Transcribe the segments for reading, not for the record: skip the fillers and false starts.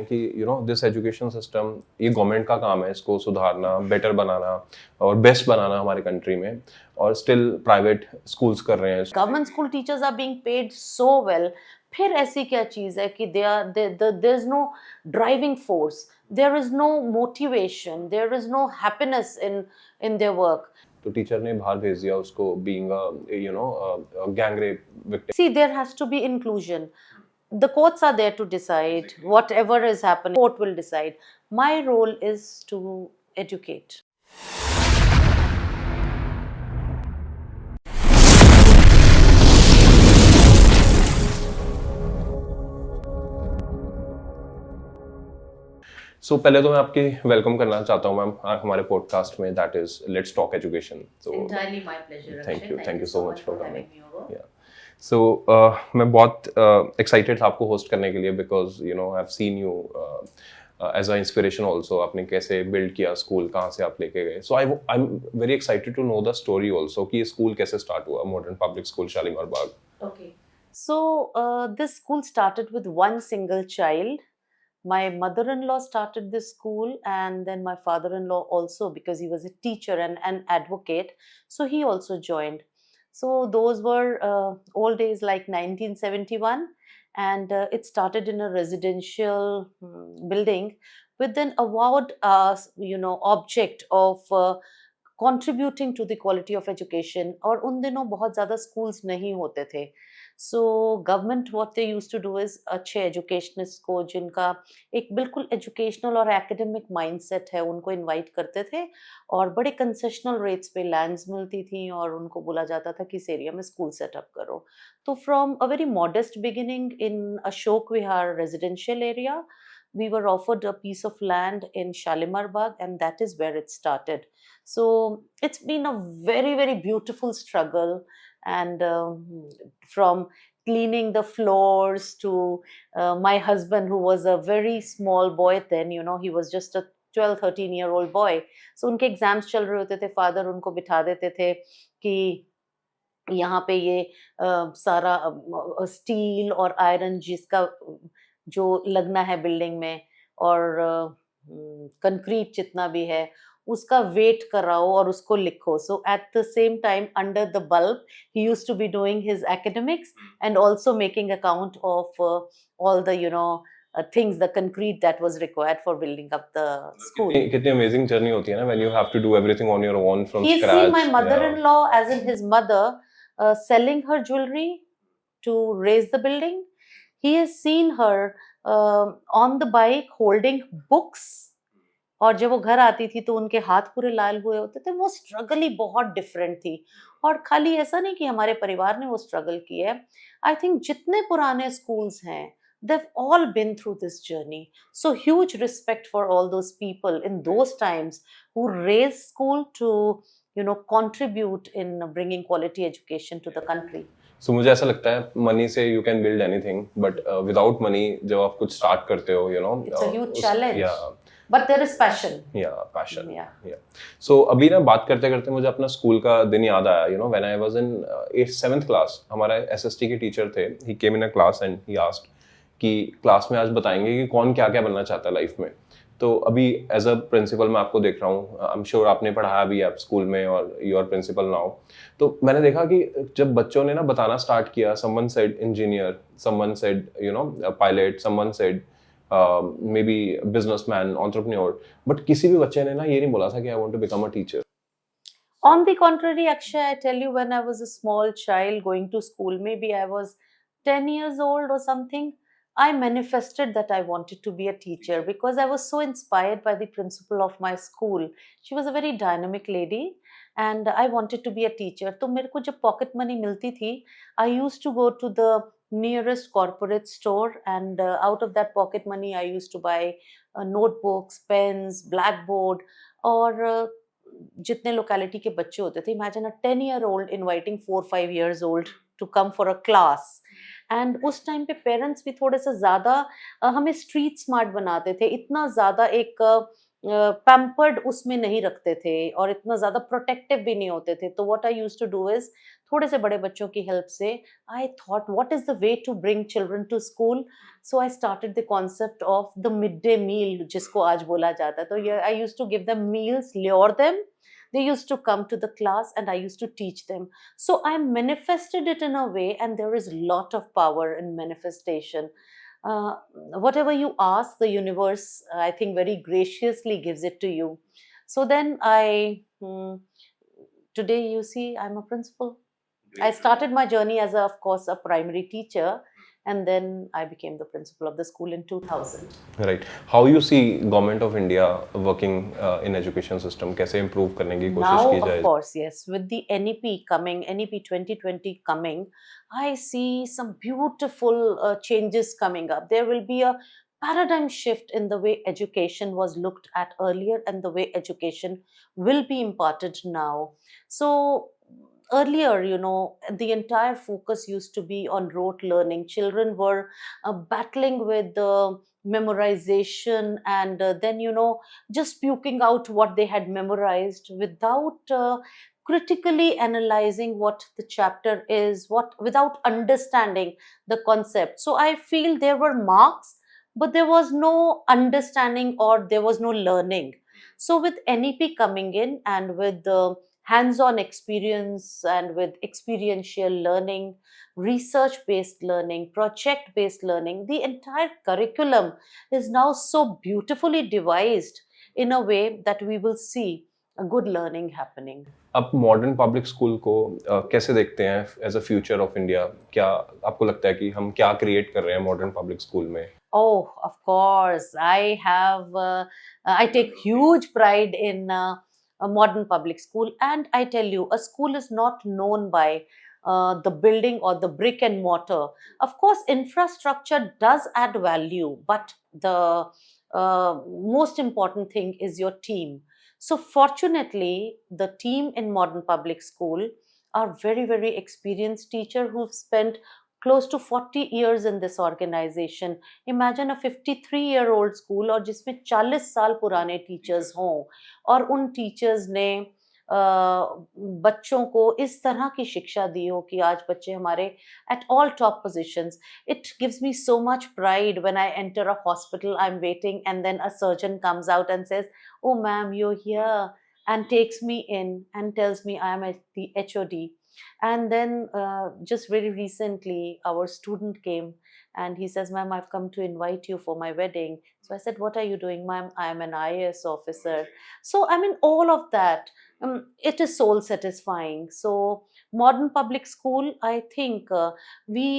कि this education system, ये government का काम है इसको सुधारना, बेटर बनाना और बेस्ट बनाना हमारे कंट्री में, और स्टिल प्राइवेट स्कूल्स कर रहे हैं। Government school teachers are being paid so well, फिर ऐसी क्या चीज है कि there is no driving force, there is no motivation, there is no happiness in their work. तो टीचर ने बाहर भेज दिया उसको, being gang rape victim. See, there has to be inclusion. The courts are there to decide whatever is happening. Court will decide. My role is to educate. सो पहले तो मैं आपकी वेलकम करना चाहता हूँ मैम हमारे पॉडकास्ट में, that is let's talk education. So Entirely my pleasure. Thank you so much for having coming. me over. So मैं बहुत एक्साइटेड था आपको होस्ट करने के लिए, because I have seen you as a inspiration also. आपने कैसे बिल्ड किया स्कूल, कहाँ से आप लेके गए. So I am very excited to know the story also कि ये स्कूल कैसे स्टार्ट हुआ, modern public school Shalimar Bagh. Okay. So this school started with one single child. My mother-in-law started this school, and then my father-in-law also, because he was a teacher and an advocate. So he also joined. So those were old days, like 1971, and it started in a residential building with an award, object of contributing to the quality of education. और उन दिनों बहुत ज़्यादा schools नहीं होते थे. So government, what they used to do is, अच्छे educationists को जिनका एक बिल्कुल educational और academic mindset है, उनको invite करते थे, और बड़े concessional rates पे lands मिलती थी, और उनको बोला जाता था कि इस area में school set up करो. तो from a very modest beginning in Ashok Vihar residential area, we were offered a piece of land in Shalimar Bagh, and that is where it started. So it's been a very, very beautiful struggle, and from cleaning the floors to my husband, who was a very small boy then, he was just a 12-13-year-old boy. So उनके exams चल रहे होते थे, father उनको बिठा देते थे कि यहाँ पे ये सारा स्टील और आयरन जिसका जो लगना है बिल्डिंग में, और कंक्रीट जितना भी है उसका वेट कराओ और उसको लिखो. So at the same time, under the bulb, he used to be doing his academics and also making account of all the things, the concrete that was required for building up the school. कितनी amazing journey होती है ना, when you have to do everything on your own from He's scratch. seen my mother-in-law, as in his mother, selling her jewelry to raise the building. He has seen her on the bike holding books, और जब वो घर आती थी तो उनके हाथ पूरे लाल हुए होते थे. वो स्ट्रगल ही बहुत डिफरेंट थी. और खाली ऐसा नहीं कि हमारे परिवार ने वो स्ट्रगल की है. आई थिंक जितने पुराने स्कूल्स हैं, they've all been through this journey. So huge respect for all those people in those times who raised school to contribute in bringing quality education to the country. सो मुझे ऐसा लगता है money से you can build anything, but without money जब आप कुछ start करते हो, It's a huge challenge. But there is passion. Passion. Yeah. सो अभी ना बात करते करते मुझे अपना स्कूल का दिन याद आया. When I was in 7th class, हमारा एसएसटी के टीचर थे. He came in a class and he asked कि क्लास में आज बताएंगे कि कौन क्या क्या बनना चाहता है लाइफ में. तो अभी एज अ प्रिंसिपल मैं आपको देख रहा हूँ, आई एम श्योर आपने पढ़ाया भी आप स्कूल में और यू आर प्रिंसिपल नाउ. तो मैंने देखा कि जब बच्चों ने ना बताना स्टार्ट किया, someone said engineer, someone said pilot, someone said may be businessman, entrepreneur, but किसी भी बच्चे ने ना ये नहीं बोला था कि I want to become a teacher. On the contrary, Akshay, I tell you, when I was a small child going to school, maybe I was 10 years old or something, I manifested that I wanted to be a teacher because I was so inspired by the principal of my school. She was a very dynamic lady, and I wanted to be a teacher. तो मेरे को जब pocket money मिलती थी, I used to go to the nearest corporate store, and out of that pocket money, I used to buy notebooks, pens, blackboard, और जितने locality के बच्चे होते थे, imagine a 10-year-old inviting 4-5 years old to come for a class. And उस time पे parents भी थोड़े से ज़्यादा हमें स्ट्रीट स्मार्ट बनाते थे. इतना ज़्यादा एक पैम्पर्ड उसमें नहीं रखते थे और इतना ज़्यादा प्रोटेक्टिव भी नहीं होते थे। तो what I used to do is थोड़े से बड़े बच्चों की हेल्प से I thought what is the way to bring children to school? So I started the concept of the mid day meal जिसको आज बोला जाता है। तो ये I used to give them meals, lure them, they used to come to the class and I used to teach them. So I manifested it in a way, and there is lot of power in manifestation. uh, Whatever you ask, the universe, I think, very graciously gives it to you. So then today you see I'm a principal. I started my journey as of course a primary teacher, and then I became the principal of the school in 2000. Right. How you see government of India working in education system? कैसे improve करने की कोशिश Now, की of जाए? course, yes, with the NEP coming, NEP 2020 coming, I see some beautiful changes coming up. There will be a paradigm shift in the way education was looked at earlier and the way education will be imparted now. So, earlier, the entire focus used to be on rote learning. Children were battling with the memorization, and then, just puking out what they had memorized without critically analyzing what the chapter is, what without understanding the concept. So I feel there were marks, but there was no understanding or there was no learning. So with NEP coming in and with the hands-on experience and with experiential learning, research based learning, project based learning, the entire curriculum is now so beautifully devised in a way that we will see a good learning happening. आप modern public school को कैसे देखते हैं as a future of India? क्या आपको लगता है कि हम क्या क्रिएट कर रहे हैं मॉडर्न पब्लिक स्कूल में? Oh, of course. I take huge pride in a modern public school. And I tell you, a school is not known by the building or the brick and mortar. Of course, infrastructure does add value, but the most important thing is your team. So, fortunately, the team in modern public school are very, very experienced teacher who've spent close to 40 years in this organization. Imagine a 53-year-old school और जिसमें 40 साल पुराने teachers हों और उन teachers ने बच्चों को इस तरह की शिक्षा दी हो कि आज बच्चे हमारे at all top positions. It gives me so much pride when I enter a hospital, I am waiting and then a surgeon comes out and says, "Oh ma'am, you're here," and takes me in and tells me I am at the HOD. And then just very recently, our student came and he says, "Ma'am, I've come to invite you for my wedding." So I said, "What are you doing?" "Ma'am, I am an IAS officer." So, I mean, all of that, it is soul satisfying. So, modern public school, I think we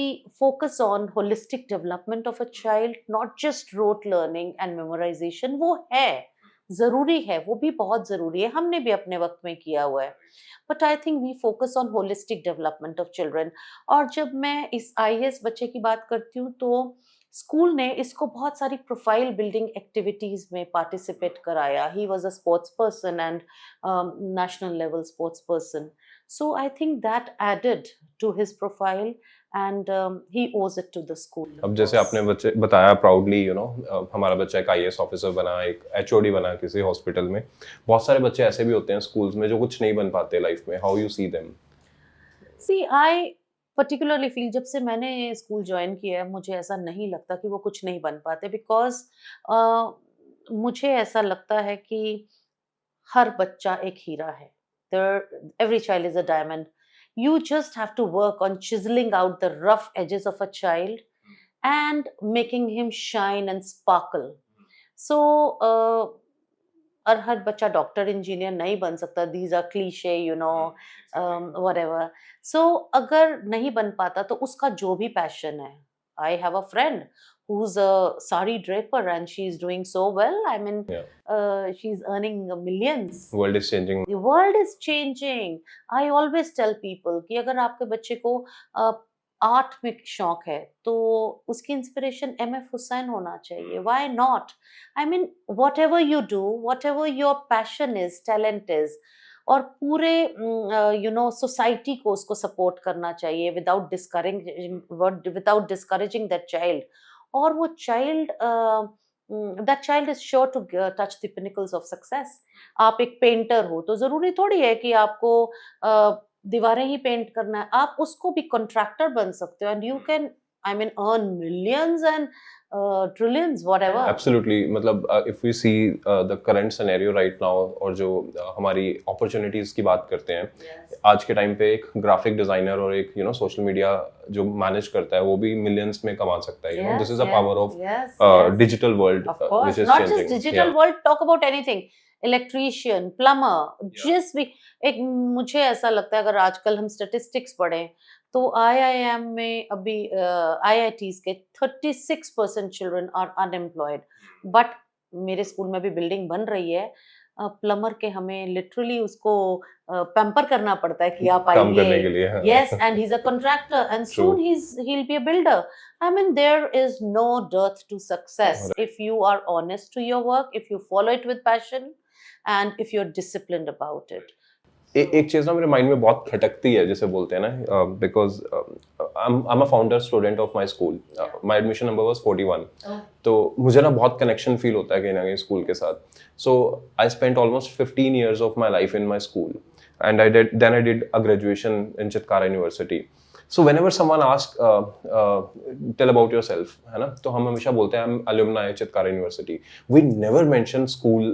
focus on holistic development of a child, not just rote learning and memorization. वो है, ज़रूरी है, वो भी बहुत ज़रूरी है, हमने भी अपने वक्त में किया हुआ है. But I think we focus on holistic development of children. और जब मैं इस आईएएस बच्चे की बात करती हूँ तो स्कूल ने इसको बहुत सारी प्रोफाइल बिल्डिंग एक्टिविटीज में पार्टिसिपेट कराया. He was a sports person and national level sports person. So I think that added to his profile and he owes it to the school. अब जैसे आपने बच्चे बताया प्राउडली हमारा बच्चा एक आईएएस ऑफिसर बना, एक एचओडी बना किसी हॉस्पिटल में. बहुत सारे बच्चे ऐसे भी होते हैं स्कूल्स में जो कुछ नहीं बन पाते लाइफ में. How you see them? See I particularly feel, जब से मैंने स्कूल ज्वाइन किया है मुझे ऐसा नहीं लगता कि वो कुछ नहीं बन पाते. बिकॉज मुझे ऐसा लगता है कि हर बच्चा एक हीरा है. Every child is a diamond. You just have to work on chiseling out the rough edges of a child and making him shine and sparkle. So, और हर बच्चा डॉक्टर इंजीनियर नहीं बन सकता. These are cliche, whatever. So, अगर नहीं बन पाता तो उसका जो भी पैशन है. I have a friend who's a sari draper and she's doing so well. I mean, Yeah. she's earning millions. World is changing. The world is changing. I always tell people कि अगर आपके बच्चे को art में शौक है तो उसकी इंस्पिरेशन एमएफ हुसैन होना चाहिए. Why not? I mean, what ever you do, what ever your passion is, talent is, और पूरे सोसाइटी को उसको सपोर्ट करना चाहिए विदाउट डिस्करेजिंग दैट चाइल्ड. और वो child that child is sure to touch the pinnacles of success. आप एक पेंटर हो तो जरूरी थोड़ी है कि आपको दीवारें ही पेंट करना है, आप उसको भी कॉन्ट्रैक्टर बन सकते हो, and you can I mean earn millions and trillions whatever. Absolutely, मतलब if we see the current scenario right now, और जो हमारी अपॉर्चुनिटीज की बात करते हैं, आज के टाइम पे एक ग्राफिक डिजाइनर और एक सोशल मीडिया जो मैनेज करता है, वो भी मिलियंस में कमा सकता है. This is a power of digital world Of course, which is not changing. just digital world, talk about anything. Electrician, plumber, जिस भी एक मुझे ऐसा लगता है अगर आजकल हम स्टेटिस्टिक्स पढ़ें तो IIM में अभी IITs के 36% चिल्ड्रन आर अनएम्प्लॉयड, बट मेरे स्कूल में भी बिल्डिंग बन रही है. प्लम्बर के हमें लिटरली उसको पैम्पर करना पड़ता है कि आप काम करने के आइए. लिए. Yes, and he's a contractor, and True. soon he'll be a builder. I mean, there is no dearth to success if you are honest to your work, if you follow it with passion, and if you're disciplined about it. एक चीज ना मेरे mind में बहुत खटकती है, जैसे बोलते हैं ना, because I am a founder student of my school. My admission number was 41. तो मुझे ना बहुत कनेक्शन फील होता है कहीं ना कहीं स्कूल के साथ. So I spent almost 15 years of my life in my school, and I did a graduation in Chitkara university. So whenever someone asks, tell about yourself, है ना, तो हम हमेशा बोलते हैं हम alumni Chitkara university. We never mention school,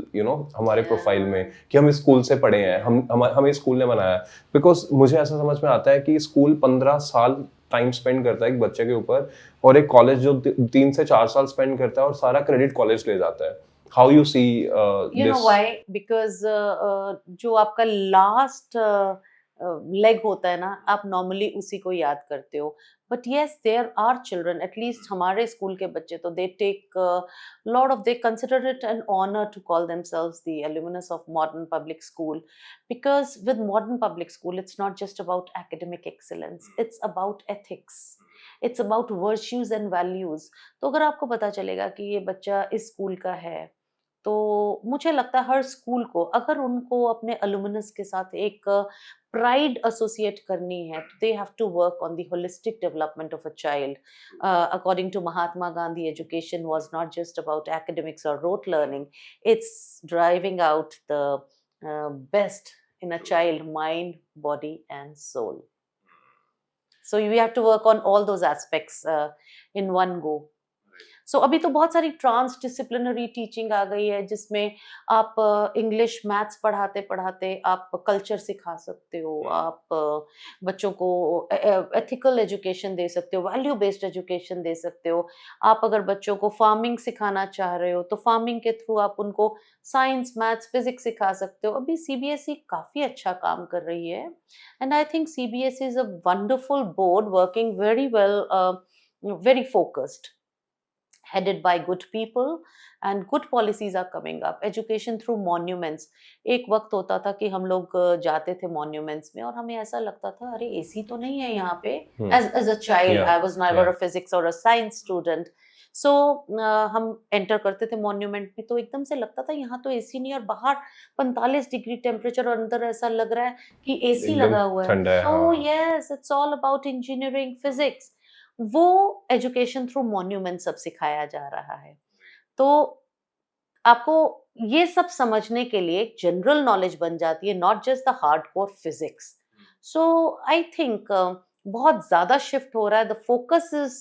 हमारे profile में कि हम इस स्कूल से पढ़े हैं, हमें स्कूल ने बनाया. बिकॉज मुझे ऐसा समझ में आता है कि स्कूल 15 साल टाइम स्पेंड करता है एक बच्चे के ऊपर, और एक कॉलेज जो 3 से 4 साल स्पेंड करता है और सारा क्रेडिट कॉलेज ले जाता है. How you see You know this? why? Because जो आपका लास्ट लेग होता है ना, आप नॉर्मली उसी को याद करते हो. But yes, there are children, at least हमारे स्कूल के बच्चे तो they take lot of, they consider it an honour to call themselves the alumnus of modern public school. Because with modern public school it's not just about academic excellence, it's about ethics, it's about virtues and values. तो अगर आपको पता चलेगा कि ये बच्चा इस school का है, तो मुझे लगता है हर स्कूल को अगर उनको अपने अलुमिनस के साथ एक प्राइड एसोसिएट करनी है, तो they have to work on the holistic development of a child. According to Mahatma Gandhi, education was not just about academics और rote learning, it's driving out the best in a child, mind, body and soul. So we have to work on all those aspects in one go. सो अभी तो बहुत सारी trans disciplinary teaching आ गई है, जिसमें आप English maths पढ़ाते पढ़ाते आप कल्चर सिखा सकते हो, आप बच्चों को एथिकल एजुकेशन दे सकते हो, वैल्यू बेस्ड एजुकेशन दे सकते हो. आप अगर बच्चों को फार्मिंग सिखाना चाह रहे हो तो फार्मिंग के थ्रू आप उनको साइंस, मैथ्स, फिजिक्स सिखा सकते हो. अभी सीबीएसई काफ़ी अच्छा काम कर रही है, and I think CBSE is a wonderful board working very well, very focused, headed by good people, and good policies are coming up. Education through monuments. एक वक्त होता था कि हम लोग जाते थे monuments में और हमें ऐसा लगता था अरे एसी तो नहीं है यहाँ पे. As a child, Yeah. I was never Yeah. a physics or a science student. So हम एंटर करते थे मॉन्यूमेंट में तो एकदम से लगता था यहाँ तो एसी नहीं, और बाहर 45 डिग्री टेम्परेचर और अंदर ऐसा लग रहा है कि एसी एकदम लगा हुआ है. ठंडा है, So हाँ. yes, it's all about engineering, physics. वो एजुकेशन थ्रू मॉन्यूमेंट सब सिखाया जा रहा है. तो आपको ये सब समझने के लिए एक जनरल नॉलेज बन जाती है, not just the hardcore physics. So I think बहुत ज्यादा शिफ्ट हो रहा है. The focus is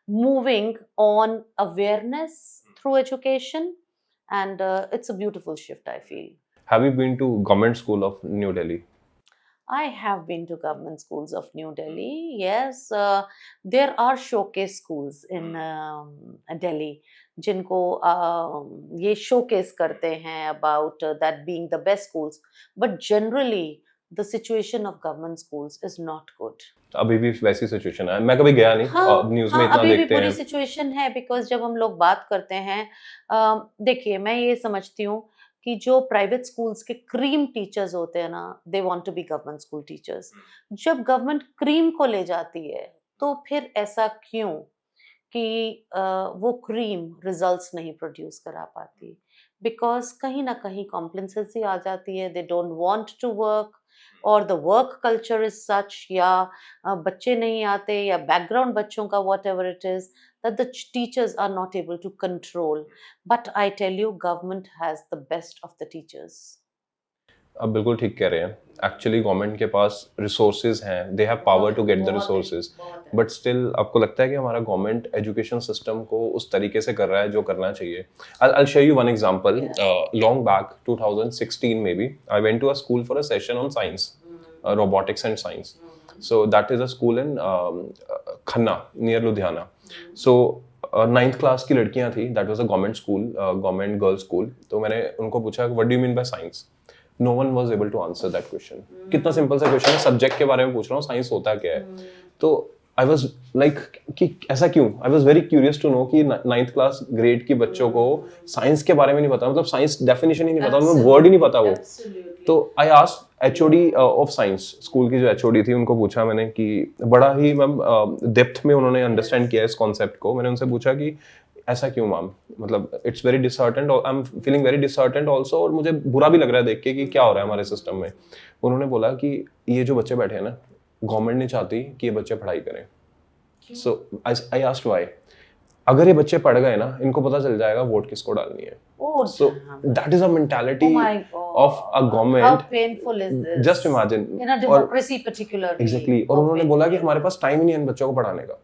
moving on awareness through education, and it's a beautiful shift, I feel. Have you been to government school of New Delhi? I have been to government schools of New Delhi. Yes, there are showcase schools in Delhi जिनको ये showcase करते हैं about that being the best schools. But generally, the situation of government schools is not good. अभी भी वैसी situation है. मैं कभी गया नहीं, न्यूज़ में इतना अभी भी देखते बुरी हैं. सिचुएशन है, बिकॉज जब हम लोग बात करते हैं, देखिए मैं ये समझती हूँ कि जो प्राइवेट स्कूल्स के क्रीम टीचर्स होते हैं ना, they want to be government school teachers. जब गवर्नमेंट क्रीम को ले जाती है तो फिर ऐसा क्यों कि वो क्रीम रिजल्ट्स नहीं प्रोड्यूस करा पाती? बिकॉज कहीं ना कहीं कॉम्प्लेसेंसी आ जाती है, they don't want to work, or the work culture is such, या बच्चे नहीं आते, या background बच्चों का whatever it is, that the teachers are not able to control. But I tell you, government has the best of the teachers. आप बिल्कुल ठीक कह रहे हैं। एक्चुअली गवर्नमेंट के पास रिसोर्सेज हैं, they have power to get the resources, but still आपको लगता है कि हमारा गवर्नमेंट एजुकेशन सिस्टम को उस तरीके से कर रहा है जो करना चाहिए? I'll share you one example. Long back, 2016 maybe, I went to a school for a session on science, robotics and science. So that is a school in Khanna, near Ludhiana. So ninth class की लड़कियां थी, that was a government school, government girls school. तो मैंने उनको पूछा, what do you mean by science? No one was able to answer that question. कितना simple सा question है, सब्जेक्ट के बारे में पूछ रहा हूँ, साइंस होता क्या है? तो आई वाज लाइक कि ऐसा क्यों? I was very curious to know कि नाइन्थ क्लास ग्रेड की बच्चों को साइंस के बारे में नहीं पता, मतलब साइंस डेफिनेशन ही नहीं पता, उनको वर्ड ही नहीं पता वो। तो I asked HOD of science, school की जो एचओडी थी, उनको पूछा मैंने कि बड़ा ही मैम डेप्थ में उन्होंने अंडरस्टैंड किया इस कॉन्सेप्ट को। मैंने उनसे पूछा कि ऐसा क्यों मैम, मतलब it's very disheartened, I am feeling very disheartened also, और मुझे बुरा भी लग रहा है देख के कि क्या हो रहा है हमारे सिस्टम में। उन्होंने बोला कि ये जो बच्चे बैठे हैं ना, गवर्नमेंट नहीं चाहती कि ये बच्चे पढ़ाई करें। सो आई आस्क्ड व्हाई। अगर ये बच्चे पढ़ गए ना, इनको पता चल जाएगा वोट किसको डालनी है। So that is a mentality of a government. How painful is this? Just imagine. In a democracy particularly. Exactly. और उन्होंने बोला कि हमारे पास टाइम ही नहीं है इन बच्चों को पढ़ाने का।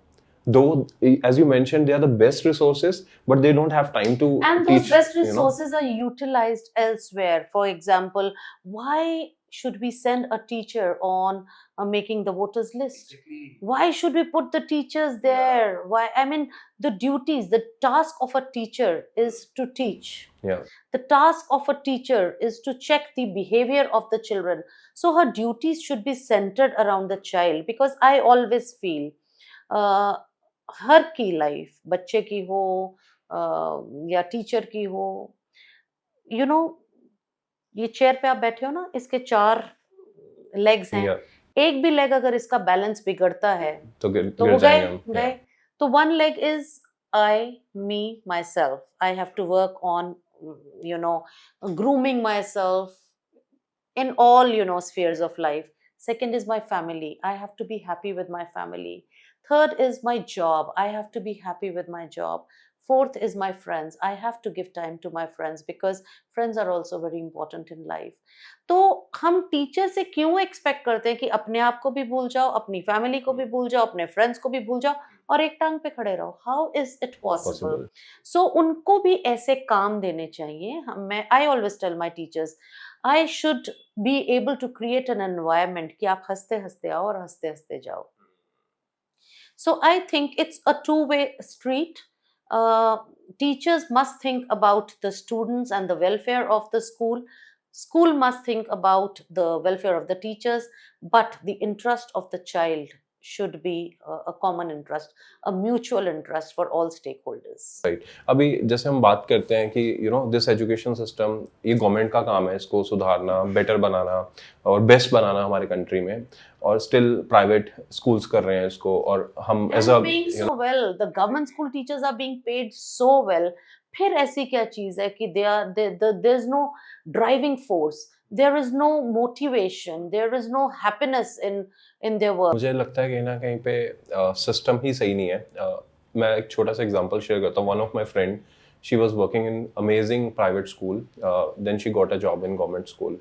Though, as you mentioned, they are the best resources, but they don't have time to and teach. Those best resources are utilized elsewhere. For example, why should we send a teacher on making the voters list? Why should we put the teachers there? Why? I mean, the duties, the task of a teacher is to teach. Yeah. The task of a teacher is to check the behavior of the children. So her duties should be centered around the child, because I always feel हर की life, बच्चे की हो या teacher की हो, you know, ये chair पे आप बैठे हो ना, इसके 4 लेग्स हैं। एक भी लेग अगर इसका बैलेंस बिगड़ता है तो वो गए। तो one leg is I, me, myself. I have to work on, you know, grooming myself in all, you know, spheres of life. Second is my family. I have to be happy with my family. Third is my job. I have to be happy with my job. Fourth is my friends. I have to give time to my friends, because friends are also very important in life. तो हम teacher से क्यों expect करते हैं कि अपने आप को भी भूल जाओ, अपनी फैमिली को भी भूल जाओ, अपने फ्रेंड्स को भी भूल जाओ और एक टांग पे खड़े रहो? How is it possible? So उनको भी ऐसे काम देने चाहिए। मैं I always tell my teachers, I should be able to create an environment कि आप हंसते हंसते आओ और हंसते हंसते जाओ. So I think it's a two-way street. Teachers must think about the students and the welfare of the school. School must think about the welfare of the teachers, but the interest of the child should be a common interest, a mutual interest for all stakeholders. Right. अभी जैसे हम बात करते हैं कि this education system, ये government का काम है इसको सुधारना, बेटर बनाना और बेस्ट बनाना हमारे कंट्री में, और स्टिल प्राइवेट स्कूल्स कर रहे हैं इसको, और हम as a so well, the government school teachers are being paid so well. फिर ऐसी क्या चीज है कि there's no driving force, there is no motivation, there is no happiness in their work. मुझे लगता है कि ना कहीं पे सिस्टम ही सही नहीं है। मैं एक छोटा सा एग्जांपल शेयर करता हूँ। One of my friend, she was working in amazing private school, then she got a job in government school,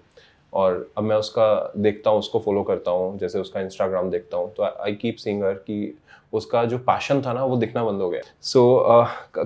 और अब मैं उसका देखता हूँ, उसको फॉलो करता हूँ, जैसे उसका इंस्टाग्राम देखता हूँ, तो आई कीप सीइंग हर कि उसका जो पैशन था ना वो दिखना बंद हो गया। So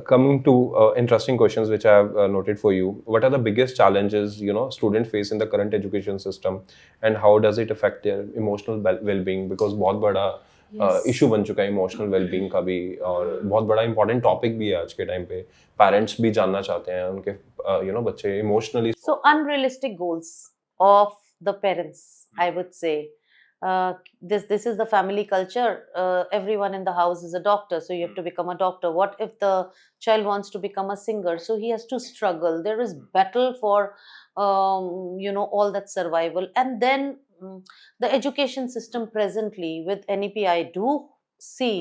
coming to interesting questions which I have noted for you, what are the biggest challenges student face in the current education system, and how does it affect their emotional wellbeing? Because बहुत बड़ा issue बन चुका है emotional wellbeing का भी, और बहुत बड़ा इंपॉर्टेंट टॉपिक भी है आज के टाइम पे। पेरेंट्स भी जानना चाहते हैं उनके बच्चे emotionally. So unrealistic goals of the parents, I would say. This is the family culture. Everyone in the house is a doctor, so you have to become a doctor. What if the child wants to become a singer? So he has to struggle. There is battle for all that survival. And then the education system presently with NEP, I do see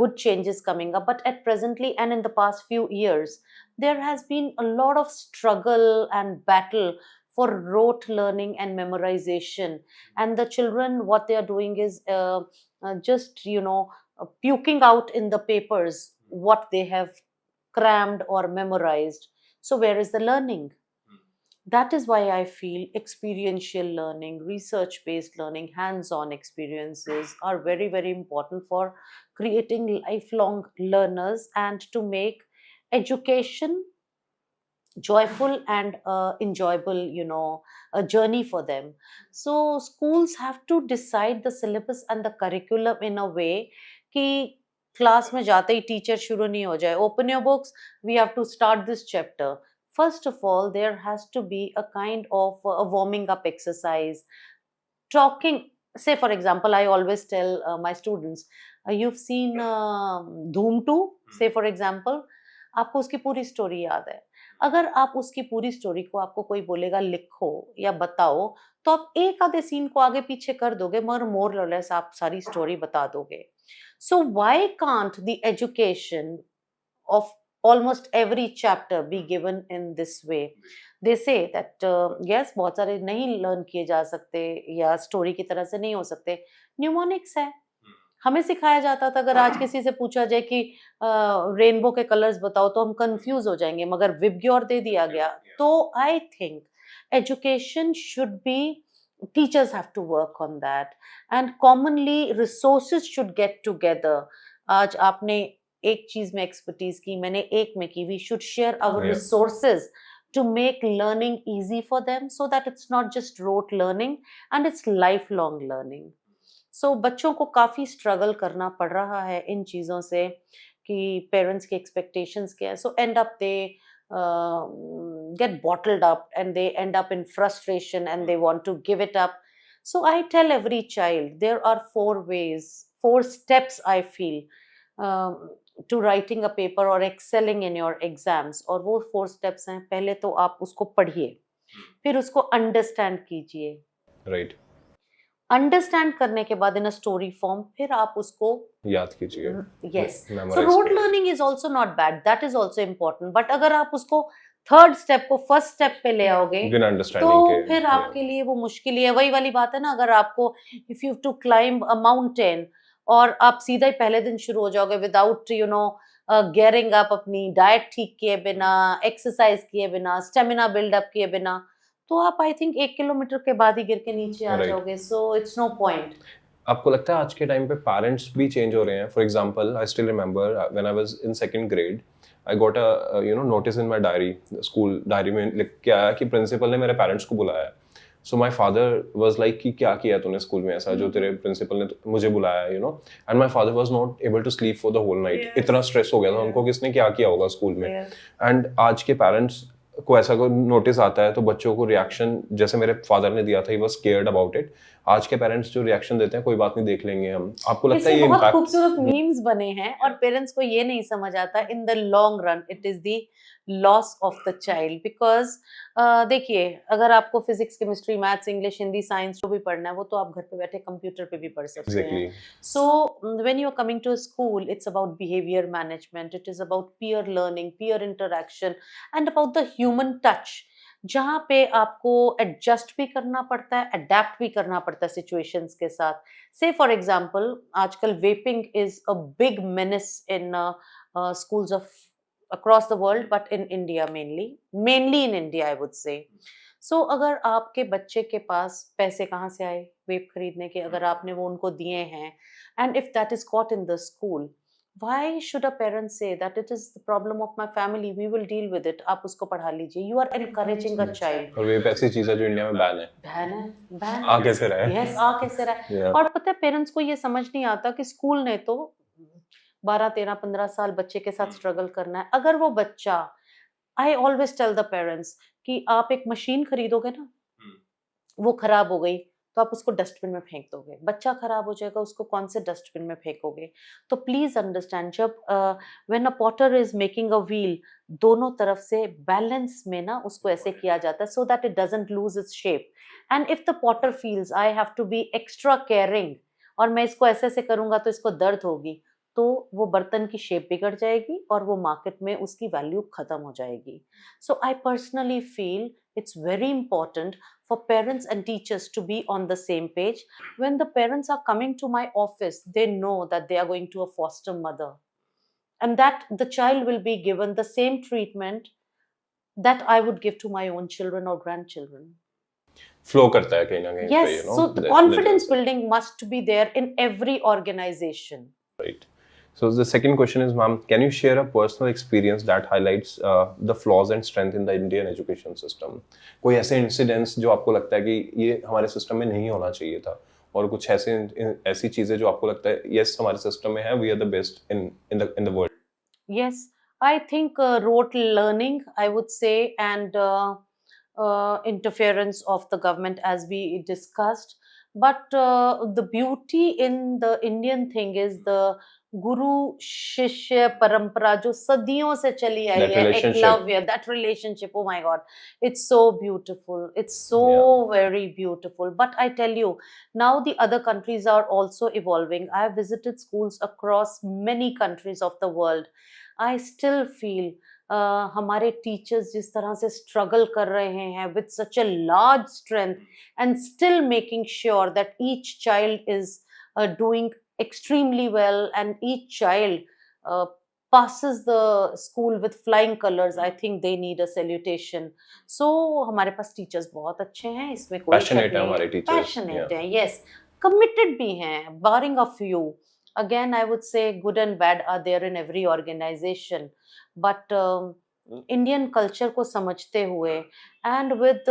good changes coming up, but at presently and in the past few years there has been a lot of struggle and battle for rote learning and memorization, and the children, what they are doing is just puking out in the papers what they have crammed or memorized. So where is the learning? That is why I feel experiential learning, research based learning, hands on experiences are very, very important for creating lifelong learners and to make education joyful and enjoyable, a journey for them. So schools have to decide the syllabus and the curriculum in a way कि class में जाते ही teacher शुरू नहीं हो जाए, open your books, we have to start this chapter. First of all, there has to be a kind of a warming up exercise, talking. Say for example, I always tell my students, you've seen Dhoom 2, say for example, आपको उसकी पूरी story याद है। अगर आप उसकी पूरी story को आपको कोई बोलेगा लिखो या बताओ, तो आप एक आधे सीन को आगे पीछे कर दोगे, मगर मोर और लेस आप सारी स्टोरी बता दोगे। So why can't the education of almost every chapter be given in this way? They say that yes, बहुत सारे नहीं लर्न किए जा सकते या स्टोरी की तरह से नहीं हो सकते। न्यूमोनिक्स है, हमें सिखाया जाता था, अगर आज किसी से पूछा जाए कि रेनबो के कलर्स बताओ तो हम कंफ्यूज हो जाएंगे, मगर विबग्योर दे दिया गया। तो I think education should be, teachers have to work on that, and commonly resources should get together. आज आपने एक चीज में एक्सपर्टीज की, मैंने एक में की। We should share our Yeah. Resources to make learning easy for them so that it's not just rote learning and it's lifelong learning. So बच्चों को काफी स्ट्रगल करना पड़ रहा है इन चीजों से कि पेरेंट्स की एक्सपेक्टेशंस क्या है। So and up they get bottled up and they end up in frustration and they want to give it up. So I tell every child there are 4 ways, 4 steps I feel to writing a paper or excelling in your exams. और वो 4 steps हैं, पहले तो आप उसको पढ़िए, फिर उसको अंडरस्टैंड कीजिए, राइट, अंडरस्टैंड करने के बाद इन अ स्टोरी फॉर्म फिर आप उसको याद कीजिए। yes. So memorize rote कीजिए। learning is also not bad, that is also important, but अगर आप उसको थर्ड स्टेप को फर्स्ट स्टेप पे ले आओगे बिना तो अंडरस्टैंडिंग के फिर आपके लिए वो मुश्किल ही है। वही वाली बात है ना, अगर आपको if you to climb a mountain और आप सीधा ही पहले दिन शुरू हो जाओगे विदाउट गेयरिंग अप, अपनी डाइट ठीक किए बिना, एक्सरसाइज किए बिना, स्टेमिना बिल्डअप किए बिना, तो आप आई थिंक 1 किलोमीटर के बाद ही गिर के नीचे आ Right. जाओगे। So it's no point. आपको लगता है आज के टाइम पे पेरेंट्स भी चेंज हो रहे हैं? For example, I still remember when I was in second grade, I got a notice in my diary, school diary में लिख के आया कि प्रिंसिपल ने मेरे पेरेंट्स को बुलाया। So my father was like कि क्या किया तूने स्कूल में ऐसा जो तेरे प्रिंसिपल ने मुझे बुलाया, and my father was not able to sleep for the whole night. इतना स्ट्रेस हो गया था उनको, किसने क्या किया होगा स्कूल में। एंड आज के पेरेंट्स को ऐसा कोई नोटिस आता है तो बच्चों को रिएक्शन, जैसे मेरे फादर ने दिया था, he was scared about it. आज के पेरेंट्स जो रिएक्शन देते हैं, कोई बात नहीं, देख लेंगे हम। आपको लगता है ये बहुत इम्पैक्ट? खूबसूरत मीम्स बने हैं और पेरेंट्स को ये नहीं समझ आता in the long run it is the loss of the child. Because देखिए, अगर आपको physics, chemistry, maths, English, Hindi, science जो भी पढ़ना है वो तो आप घर पे बैठे कंप्यूटर पे भी पढ़ सकते हैं। Exactly. So when you're coming to a school, it's about behavior management, it is about peer learning, peer interaction, and about the human touch, जहाँ पे आपको एडजस्ट भी करना पड़ता है, अडेप्ट भी करना पड़ता है सिचुएशंस के साथ। से फॉर एग्जांपल, आजकल vaping is a big menace in schools of across the world, but in India mainly in India I would say. So अगर आपके बच्चे के पास पैसे कहाँ से आए वेप खरीदने के, अगर आपने वो उनको दिए हैं, and if that is caught in the school, why should a parent say that it is the problem of my family, we will deal with it, आप उसको पढ़ा लीजिए। You are encouraging a child। और वेप ऐसी चीज है जो India में बैन है। बैन आ कैसे रहा है? यस, आ कैसे रहा है। Yeah. और पता है पेरेंट्स को ये समझ नहीं आता कि स्कूल ने तो 12, 13, 15 साल बच्चे के साथ स्ट्रगल करना है। अगर वो बच्चा, I always tell the parents कि आप एक मशीन खरीदोगे ना, वो खराब हो गई तो आप उसको डस्टबिन में फेंक दोगे, बच्चा खराब हो जाएगा, उसको कौन से डस्टबिन में फेंकोगे। तो प्लीज अंडरस्टैंड, जब when a Potter is making a wheel, दोनों तरफ से बैलेंस में ना उसको ऐसे किया जाता है so that it doesn't lose its shape. And if the potter feels I have to be extra caring और मैं इसको ऐसे करूंगा तो इसको दर्द होगी, तो वो बर्तन की शेप बिगड़ जाएगी और वो मार्केट में उसकी वैल्यू खत्म हो जाएगी. So I personally feel it's very important for parents and teachers to be on the same page. When the parents are coming to my office, they know that they are going to a foster mother and that the child will be given the same treatment that I would give to my own children or grandchildren. Flow करता है कहीं ना कहीं पे, Yes, you know, so the confidence building must be there in every organization. right. So the second question is, ma'am, can you share a personal experience that highlights the flaws and strength in the Indian education system? कोई ऐसे incidents जो आपको लगता है कि ये हमारे system में नहीं होना चाहिए था, और कुछ ऐसी चीजें जो आपको लगता है yes हमारे सिस्टम में है, we are the best in the world. Yes, I think rote learning, I would say, and interference of the government, as we discussed. But the beauty in the Indian thing is the गुरु शिष्य परंपरा जो सदियों से चली आई That है, relationship. Eklavya, that relationship, oh my god, it's so beautiful, it's so very beautiful. But I tell you, now the other countries are also evolving. I have visited schools across many countries of the world. I still feel हमारे teachers जिस तरह से struggle कर रहे हैं with such a large strength and still making sure that each child is doing extremely well and each child uh, passes the school with flying colors. I think they need a salutation. So हमारे पास teachers बहुत अच्छे हैं, इसमें कोई शक Passionate है नहीं. हमारे teachers. Passionate हैं, yes. Committed भी हैं, barring a few. Again, I would say good and bad are there in every organization. But Indian culture को समझते हुए and with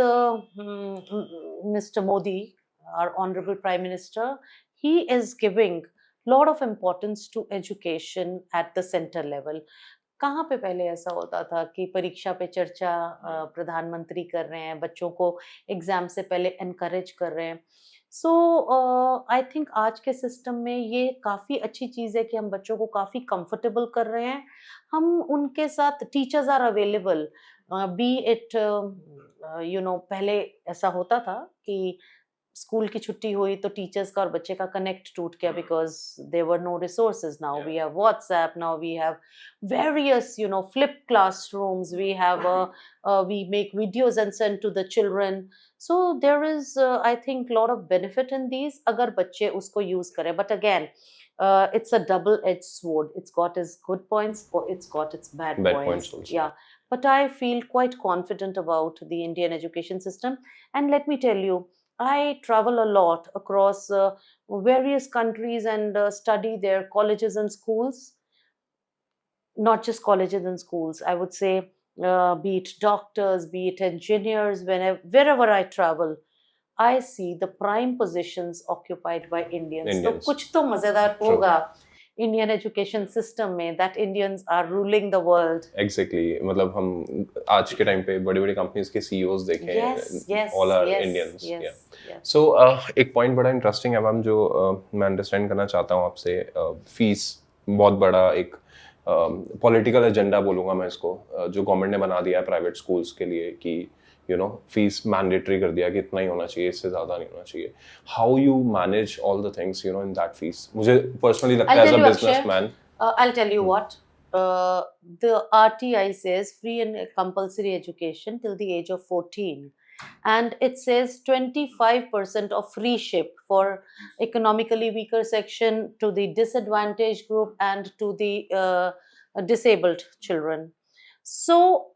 Mr. Modi, our honorable Prime Minister, he is giving lot of importance to education at the center level. कहाँ पे पहले ऐसा होता था कि परीक्षा पे चर्चा प्रधानमंत्री कर रहे हैं, बच्चों को एग्जाम से पहले एनकरेज कर रहे हैं. सो आई थिंक आज के सिस्टम में ये काफ़ी अच्छी चीज़ है कि हम बच्चों को काफ़ी कंफर्टेबल कर रहे हैं. हम उनके साथ teachers are available, be it you know, पहले ऐसा होता था कि स्कूल की छुट्टी हुई तो टीचर्स का और बच्चे का कनेक्ट टूट गया because there were no resources. Now we have WhatsApp, now we have various you know flip classrooms, we have we make videos and send to the children. So there is I think lot of benefit in these अगर बच्चे उसको use करें. But again, it's a double edged sword. It's got its good points or it's got its bad points also. Yeah, but I feel quite confident about the Indian education system. And let me tell you, I travel a lot across various countries and study their colleges and schools. Not just colleges and schools, I would say, be it doctors, be it engineers, wherever I travel, I see the prime positions occupied by Indians. तो कुछ तो मजेदार होगा Indian education system में, that Indians are ruling the world. Exactly, मतलब हम आज के टाइम पे बड़ी बड़ी कंपनीज के सीईओज देखे हैं, ऑल आर इंडियंस. सो एक पॉइंट बड़ा इंटरेस्टिंग है मैम, जो मैं अंडरस्टैंड करना चाहता हूँ आपसे. फीस बहुत बड़ा एक पॉलिटिकल एजेंडा बोलूँगा मैं इसको, जो गवर्नमेंट ने बना दिया है प्राइवेट स्कूल्स के लिए कि यू नो फीस मैंडेटरी कर दिया कि इतना ही होना चाहिए, इससे ज़्यादा नहीं होना चाहिए. How you manage all the things you know in that fees? मुझे पर्सनली लगता है as a businessman. I'll tell you what. The RTI says free and compulsory education till the age of 14. And it says 25% of free ship for economically weaker section, to the disadvantaged group and to the disabled children. So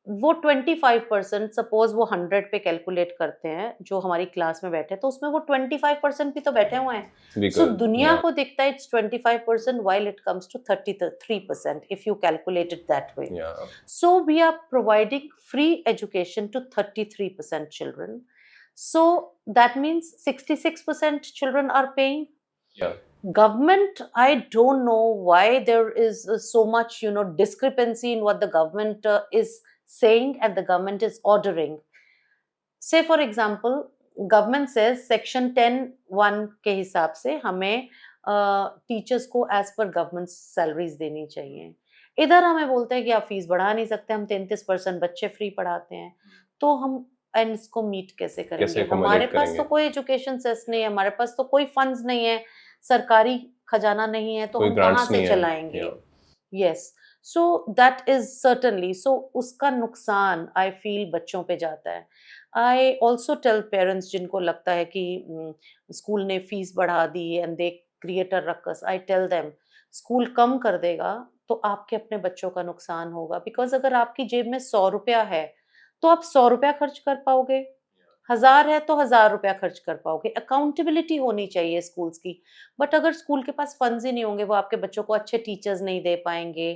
वो 25%, suppose वो 100 पे calculate करते हैं जो हमारी class में बैठे, तो उसमें वो 25% भी तो बैठे हुए हैं. सो दुनिया को दिखता है it's 25% while it comes to 33% if you calculate it that way. So we are providing free education to 33% children. So that means 66% children are paying. Government, I don't know why there is so much discrepancy in what the government is saying and the government is ordering. Say for example, government says section 10(1) के हिसाब से हमें teachers को as per government salaries देनी चाहिए. इधर हमें बोलते हैं कि आप फीस बढ़ा नहीं सकते, हम 33% बच्चे फ्री पढ़ाते हैं, तो हम एंड इसको मीट कैसे करेंगे? हमारे पास तो कोई एजुकेशन सेस नहीं है, हमारे पास तो कोई फंड्स नहीं है, सरकारी खजाना नहीं है तो कोई हम कहाँ grants से नहीं है, चलाएंगे? yeah. Yes, so that is certainly, so उसका नुकसान आई फील बच्चों पे जाता है। आई ऑल्सो टेल पेरेंट्स जिनको लगता है कि स्कूल ने फीस बढ़ा दी and they create a ruckus, I tell them school कम कर देगा तो आपके अपने बच्चों का नुकसान होगा, बिकॉज अगर आपकी जेब में 100 रुपया है तो आप 100 रुपया खर्च कर पाओगे, 1000 है तो 1000 रुपया खर्च कर पाओगे। अकाउंटेबिलिटी होनी चाहिए स्कूल्स की। बट अगर स्कूल के पास फंड्स ही नहीं होंगे, वो आपके बच्चों को अच्छे टीचर्स नहीं दे पाएंगे,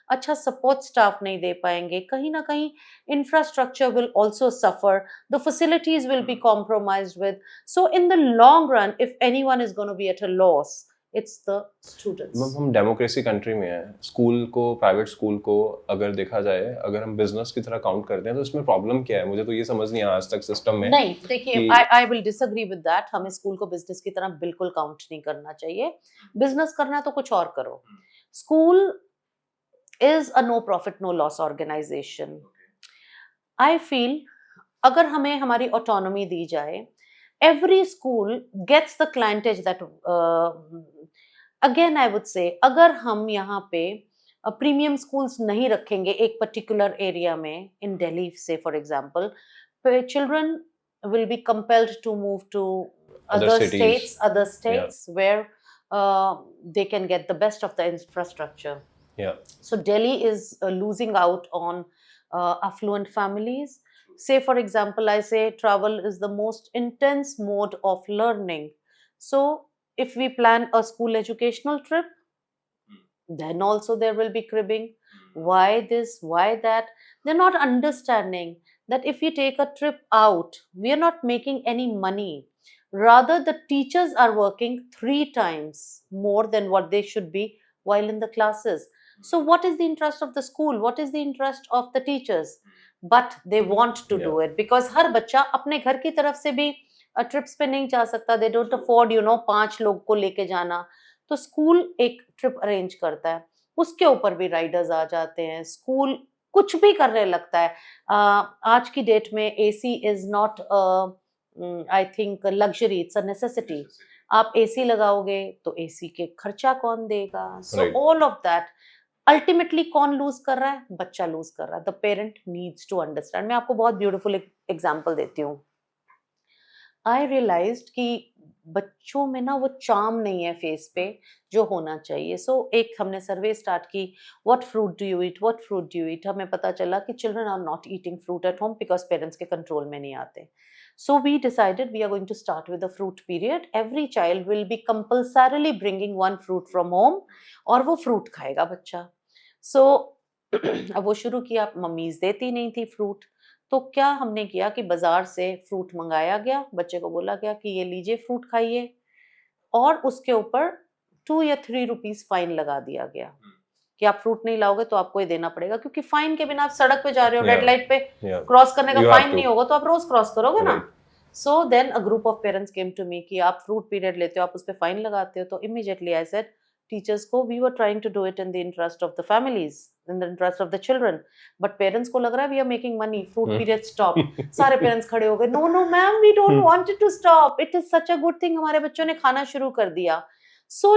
अच्छा सपोर्ट स्टाफ नहीं दे पाएंगे, कहीं ना कहीं infrastructure will also suffer, the facilities will be compromised with, so in the long run if anyone is gonna be at a loss, it's the students. हम डेमोक्रेसी कंट्री में हैं, स्कूल को, private school को अगर देखा जाए, अगर हम बिजनेस की तरह काउंट करते हैं तो इसमें प्रॉब्लम क्या है? मुझे तो ये समझ नहीं आया आज तक सिस्टम में नहीं, देखिए, कि I will disagree with that. हमें स्कूल को बिजनेस की तरह बिल्कुल काउंट नहीं करना चाहिए। बिजनेस करना है तो कुछ और करो। School is a no profit no loss organisation. I feel अगर हमें हमारी ऑटोनॉमी दी जाए, every school gets the clientage that, again I would say, अगर हम यहाँ पे प्रीमियम स्कूल्स नहीं रखेंगे एक पर्टिकुलर एरिया में, इन दिल्ली से for example, children will be compelled to move to other other cities. other Yeah, states where they can get the best of the infrastructure. yeah, So Delhi is losing out on affluent families. Say, for example, I say travel is the most intense mode of learning. So if we plan a school educational trip, then also there will be cribbing. Why this? Why that? They're not understanding that if we take a trip out, we are not making any money. Rather, the teachers are working 3 times more than what they should be while in the classes. So, what is the interest of the school? What is the interest of the teachers? But they want to yeah. do it because हर बच्चा अपने घर की तरफ से भी trips पे नहीं जा सकता. They don't afford, 5 लोग को लेके जाना. तो स्कूल एक ट्रिप अरेंज करता है, उसके ऊपर भी राइडर्स आ जाते हैं, स्कूल कुछ भी करने लगता है. आज की डेट में AC is not, I think, luxury, it's a necessity. आप एसी लगाओगे तो एसी के खर्चा कौन देगा? So all of that ultimately कौन लूज कर रहा है? बच्चा लूज कर रहा है. The parent needs to understand. मैं आपको बहुत ब्यूटीफुल एग्जांपल देती हूँ. आई रियलाइज्ड कि बच्चों में ना वो चार्म नहीं है फेस पे जो होना चाहिए. सो एक हमने सर्वे स्टार्ट की, what fruit do you eat, what fruit do you eat. हमें पता चला कि children are not eating fruit at home because parents के कंट्रोल में नहीं आते. So we decided we are going to start with a fruit period. Every child will be compulsorily bringing 1 fruit from home और वो fruit खाएगा बच्चा. सो अब वो शुरू किया, मम्मीज देती नहीं थी फ्रूट, तो क्या हमने किया कि बाजार से फ्रूट मंगाया गया, बच्चे को बोला गया कि ये लीजिए फ्रूट खाइए, और उसके ऊपर 2 या 3 रुपीस फाइन लगा दिया गया कि आप फ्रूट नहीं लाओगे तो आपको ये देना पड़ेगा, क्योंकि फाइन के बिना आप सड़क पे जा रहे हो, रेड लाइट पे क्रॉस करने का फाइन नहीं होगा तो आप रोज क्रॉस करोगे ना. So then a group of parents came to me कि आप फ्रूट पीरियड लेते हो, आप उस पे फाइन लगाते हो. तो इमीडिएटली आई सेड टीचर्स को, we were trying to do it in the interest of the families, in the interest of the children, but parents को लग रहा है we are making money, fruit period stop. सारे parents खड़े हो गए, no no ma'am, we don't want it to stop, it is such a good thing, हमारे बच्चों ने खाना शुरू कर दिया. So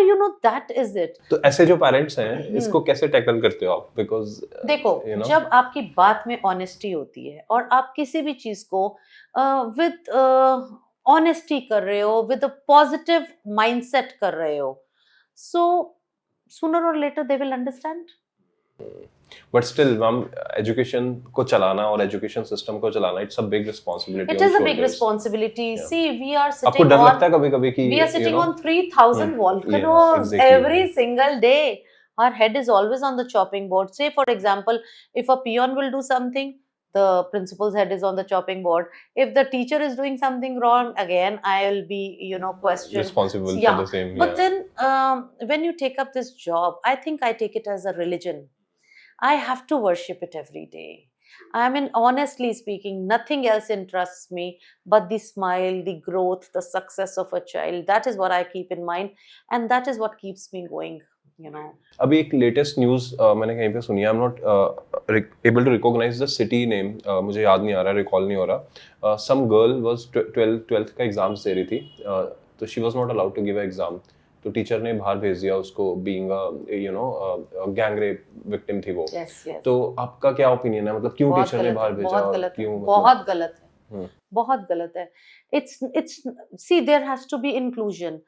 that is it. तो ऐसे जो पेरेंट्स हैं, इसको कैसे टैकल करते हो आप? बिकॉज देखो, जब आपकी बात में ऑनेस्टी होती है और आप किसी भी चीज को विद ऑनेस्टी कर रहे हो, विद अ पॉजिटिव माइंडसेट कर रहे हो, so sooner or later they will understand. But still ma'am, education को चलाना और एजुकेशन सिस्टम को चलाना, it's a big responsibility. It is a big responsibility. See, we are आपको सिटिंग डर ऑन, लगता है कभी-कभी कि we are sitting on 3000 volcanoes every single day. Our head is always on the chopping board. Say for example, if a peon will do something, the principal's head is on the chopping board. If the teacher is doing something wrong, again I will be questioned, responsible for the same. But then when you take up this job, I think I take it as a religion. I have to worship it every day. I mean, honestly speaking, nothing else interests me but the smile, the growth, the success of a child. That is what I keep in mind, and that is what keeps me going. अभी एक latest news मैंने कहीं पे सुनी है. I am not able to recognise the city name, मुझे याद नहीं आ रहा, रिकॉल नहीं हो रहा. सम गर्ल वाज 12th का एग्जाम्स दे रही थी, तो she was not allowed to give exam. तो टीचर ने बाहर भेज दिया उसको, बीइंग गैंग रेप विक्टिम थी वो। यस यस तो आपका क्या ओपिनियन है, मतलब क्यों बहुत टीचर ने गलत बाहर है, भेजा, बहुत और गलत है, क्यों, मतलब बहुत गलत है, हम्म, बहुत गलत है. It's see, there has to be inclusion.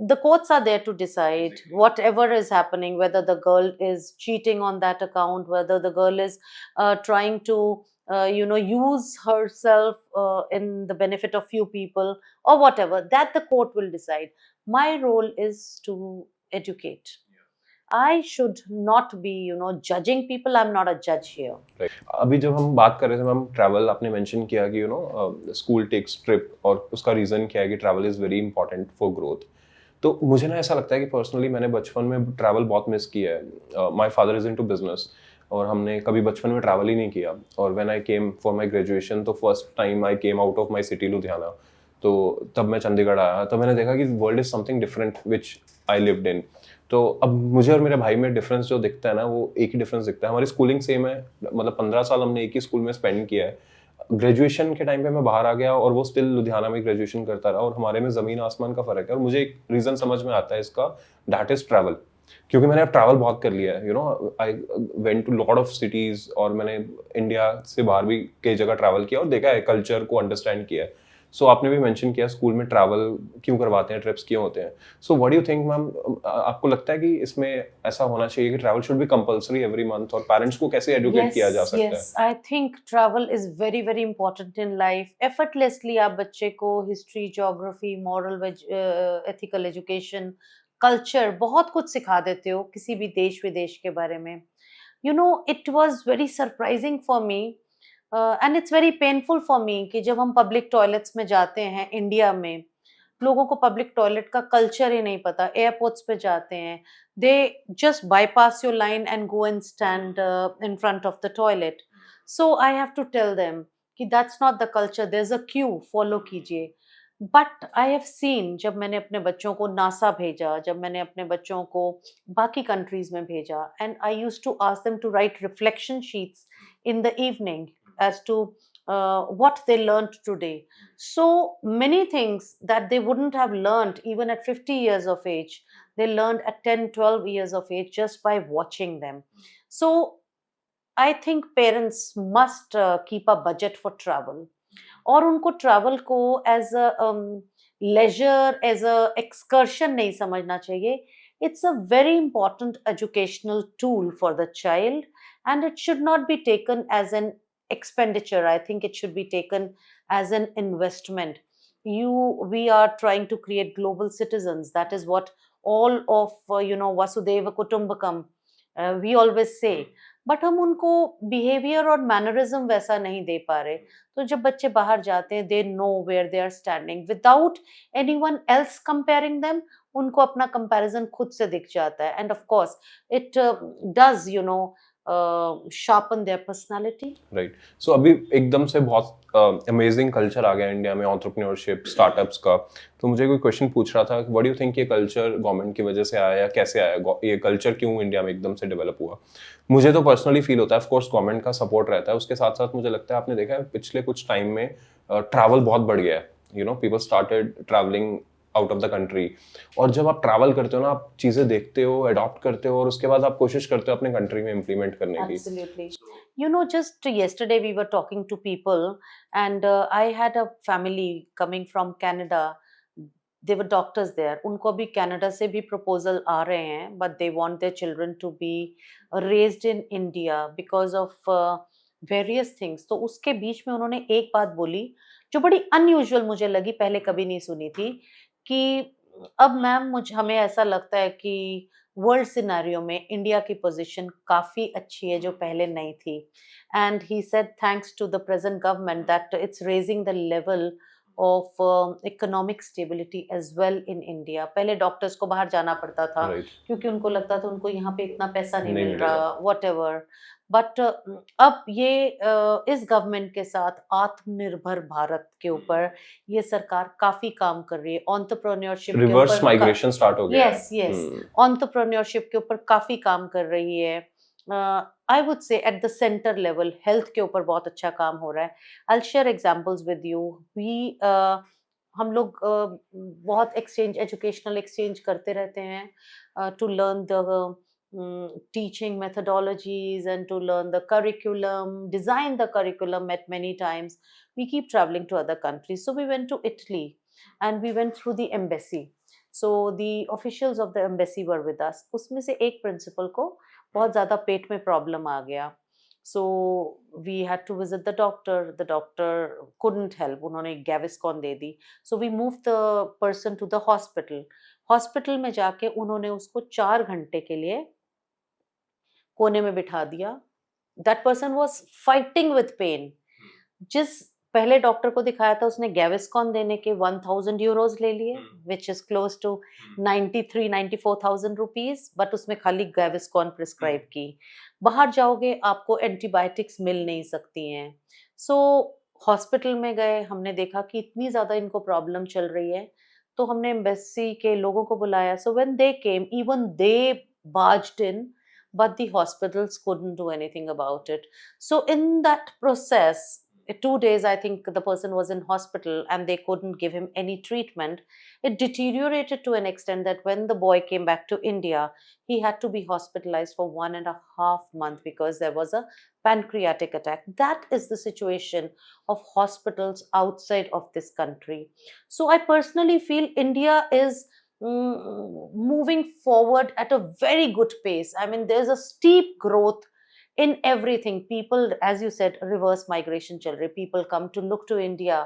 The courts are there to decide whatever is happening, whether the girl is cheating on that account, whether the girl is trying to use herself in the benefit of few people, or whatever, that the court will decide. My role is to educate. I should not be judging people. I'm not a judge here. Right. अभी जब हम बात कर रहे थे ma'am travel, आपने mention किया कि स्कूल टेक्स ट्रिप, और उसका रीज़न क्या है कि travel is very important for growth. तो मुझे ना ऐसा लगता है कि पर्सनली मैंने बचपन में ट्रैवल बहुत मिस किया है। My father is into business, और हमने कभी बचपन में ट्रैवल ही नहीं किया। और when I came for my graduation, तो first time I came out of my city Ludhiana, तो तब मैं चंडीगढ़ आया, तब मैंने देखा कि world is something different which I lived in. तो अब मुझे और मेरे भाई में डिफरेंस जो दिखता है ना, वो एक ही डिफरेंस दिखता है, हमारी स्कूलिंग सेम है, मतलब 15 साल हमने एक ही स्कूल में स्पेंड किया है। ग्रेजुएशन के टाइम पे मैं बाहर आ गया, और वो स्टिल लुधियाना में ग्रेजुएशन करता रहा, और हमारे में ज़मीन आसमान का फ़र्क है। और मुझे एक रीज़न समझ में आता है इसका, दैट इज़ ट्रैवल। क्योंकि मैंने अब ट्रैवल बहुत कर लिया है, I went to lot of cities, और मैंने इंडिया से बाहर भी कई जगह ट्रैवल किया और देखा है, कल्चर को अंडरस्टैंड किया है। सो आपने भी मेंशन किया स्कूल में ट्रैवल क्यों करवाते हैं, ट्रिप्स क्यों होते हैं। So what do you think ma'am, आपको लगता है कि इसमें ऐसा होना चाहिए कि travel should be compulsory every month, और पेरेंट्स को कैसे एडुकेट किया जा सकता है? Yes, I think travel is very, very important in life. Effortlessly आप बच्चे को history, geography, moral, ethical education, culture बहुत कुछ सिखा देते हो किसी भी देश विदेश के बारे में. It was very surprising for me, and it's very painful for me कि जब हम public toilets में जाते हैं इंडिया में, लोगों को पब्लिक टॉयलेट का कल्चर ही नहीं पता. एयरपोर्ट्स पे जाते हैं, they just bypass your line and go and stand in front of the toilet. So I have to tell them कि that's not the culture, there is a queue, follow कीजिए. But I have seen, जब मैंने अपने बच्चों को NASA भेजा, जब मैंने अपने बच्चों को बाकी कंट्रीज में भेजा, and I use to ask them to write reflection sheets in the evening as to what they learned today. So many things that they wouldn't have learned even at 50 years of age, they learned at 10, 12 years of age just by watching them. So I think parents must keep a budget for travel. और उनको travel को as a leisure, as a excursion नहीं समझना चाहिए. It's a very important educational tool for the child, and it should not be taken as an expenditure. I think it should be taken as an investment. We are trying to create global citizens. That is what all of Vasudeva Kutumbakam we always say. But हम उनको behaviour और mannerism वैसा नहीं दे पा रहे. तो जब बच्चे बाहर जाते हैं, they know where they are standing without anyone else comparing them. उनको अपना कंपैरिजन खुद से दिख जाता है, and of course it does sharpen their personality. Right. So अभी एकदम से बहुत अमेजिंग कल्चर आ गया इंडिया में, एंटरप्रेन्योरशिप, स्टार्टअप्स का। तो मुझे कोई क्वेश्चन पूछ रहा था, व्हाट डू यू थिंक ये कल्चर गवर्नमेंट की वजह से आया, या कैसे आया, ये कल्चर क्यों इंडिया में एकदम से डेवलप हुआ? मुझे तो पर्सनली फील होता है, ऑफ कोर्स गवर्नमेंट का सपोर्ट रहता है, उसके साथ साथ मुझे लगता है, आपने देखा है पिछले कुछ टाइम में ट्रैवल बहुत बढ़ गया है, people started travelling out of the country. और जब आप ट्रैवल करते हो ना, आप चीज़ें देखते हो, अडॉप्ट करते हो, और उसके बाद आप कोशिश करते हो अपने कंट्री में इम्प्लीमेंट करने की। Absolutely. Just yesterday we were talking to people, and I had a family coming from Canada. They were doctors there. उनको अभी कनाडा से भी proposal आ रहे हैं, but they want their children to be raised in India because of various things. तो उसके बीच में उन्होंने एक बात बोली जो बड़ी unusual मुझे लगी, पहले कभी नहीं सुनी थी, कि अब मैम हमें ऐसा लगता है कि वर्ल्ड सिनेरियो में इंडिया की पोजीशन काफ़ी अच्छी है जो पहले नहीं थी. And he said thanks to the present government that it's raising the level of economic stability as well in India. पहले डॉक्टर्स को बाहर जाना पड़ता था राइट। क्योंकि उनको लगता था उनको यहाँ पे इतना पैसा नहीं नहीं मिल मिलेगा। रहा, वट एवर. बट अब ये इस गवर्नमेंट के साथ आत्मनिर्भर भारत के ऊपर ये सरकार काफी काम कर रही है. एंटरप्रेन्योरशिप के रिवर्स ऊपर माइग्रेशन स्टार्ट हो गया है। यस यस एंटरप्रेन्योरशिप के ऊपर काफी काम कर रही है. I would say at the centre level health के ऊपर बहुत अच्छा काम हो रहा है. I will share examples with you. We हम लोग बहुत एक्सचेंज एजुकेशनल एक्सचेंज करते रहते हैं to learn the teaching methodologies and to learn the curriculum, design the curriculum at many times. We keep traveling to other countries. So we went to Italy and we went through the embassy. So the officials of the embassy were with us. उसमें से एक principal को बहुत ज़्यादा पेट में problem आ गया. So we had to visit the doctor. The doctor couldn't help. उन्होंने Gaviscon they the. So we moved the person to the hospital. Hospital में जाके उन्होंने उसको 4 घंटे के लिए कोने में बिठा दिया. That person was fighting with pain. जिस पहले डॉक्टर को दिखाया था उसने गैविस्कॉन देने के 1000 यूरोज ले लिए, which is close to 93-94,000 rupees, but उसमें खाली गैविस्कॉन प्रिस्क्राइब की. बाहर जाओगे आपको एंटीबायोटिक्स मिल नहीं सकती हैं. सो हॉस्पिटल में गए, हमने देखा कि इतनी ज्यादा इनको प्रॉब्लम चल रही है, तो हमने एम्बेसी के लोगों को बुलाया. So when they came, even they barged in, but the hospitals couldn't do anything about it. So in that process, 2 days I think the person was in hospital and they couldn't give him any treatment. It deteriorated to an extent that when the boy came back to India, he had to be hospitalized for 1.5 months because there was a pancreatic attack. That is the situation of hospitals outside of this country. So I personally feel India is moving forward at a very good pace. I mean, there's a steep growth in everything. People, as you said, reverse migration chal rahi. People come to look to India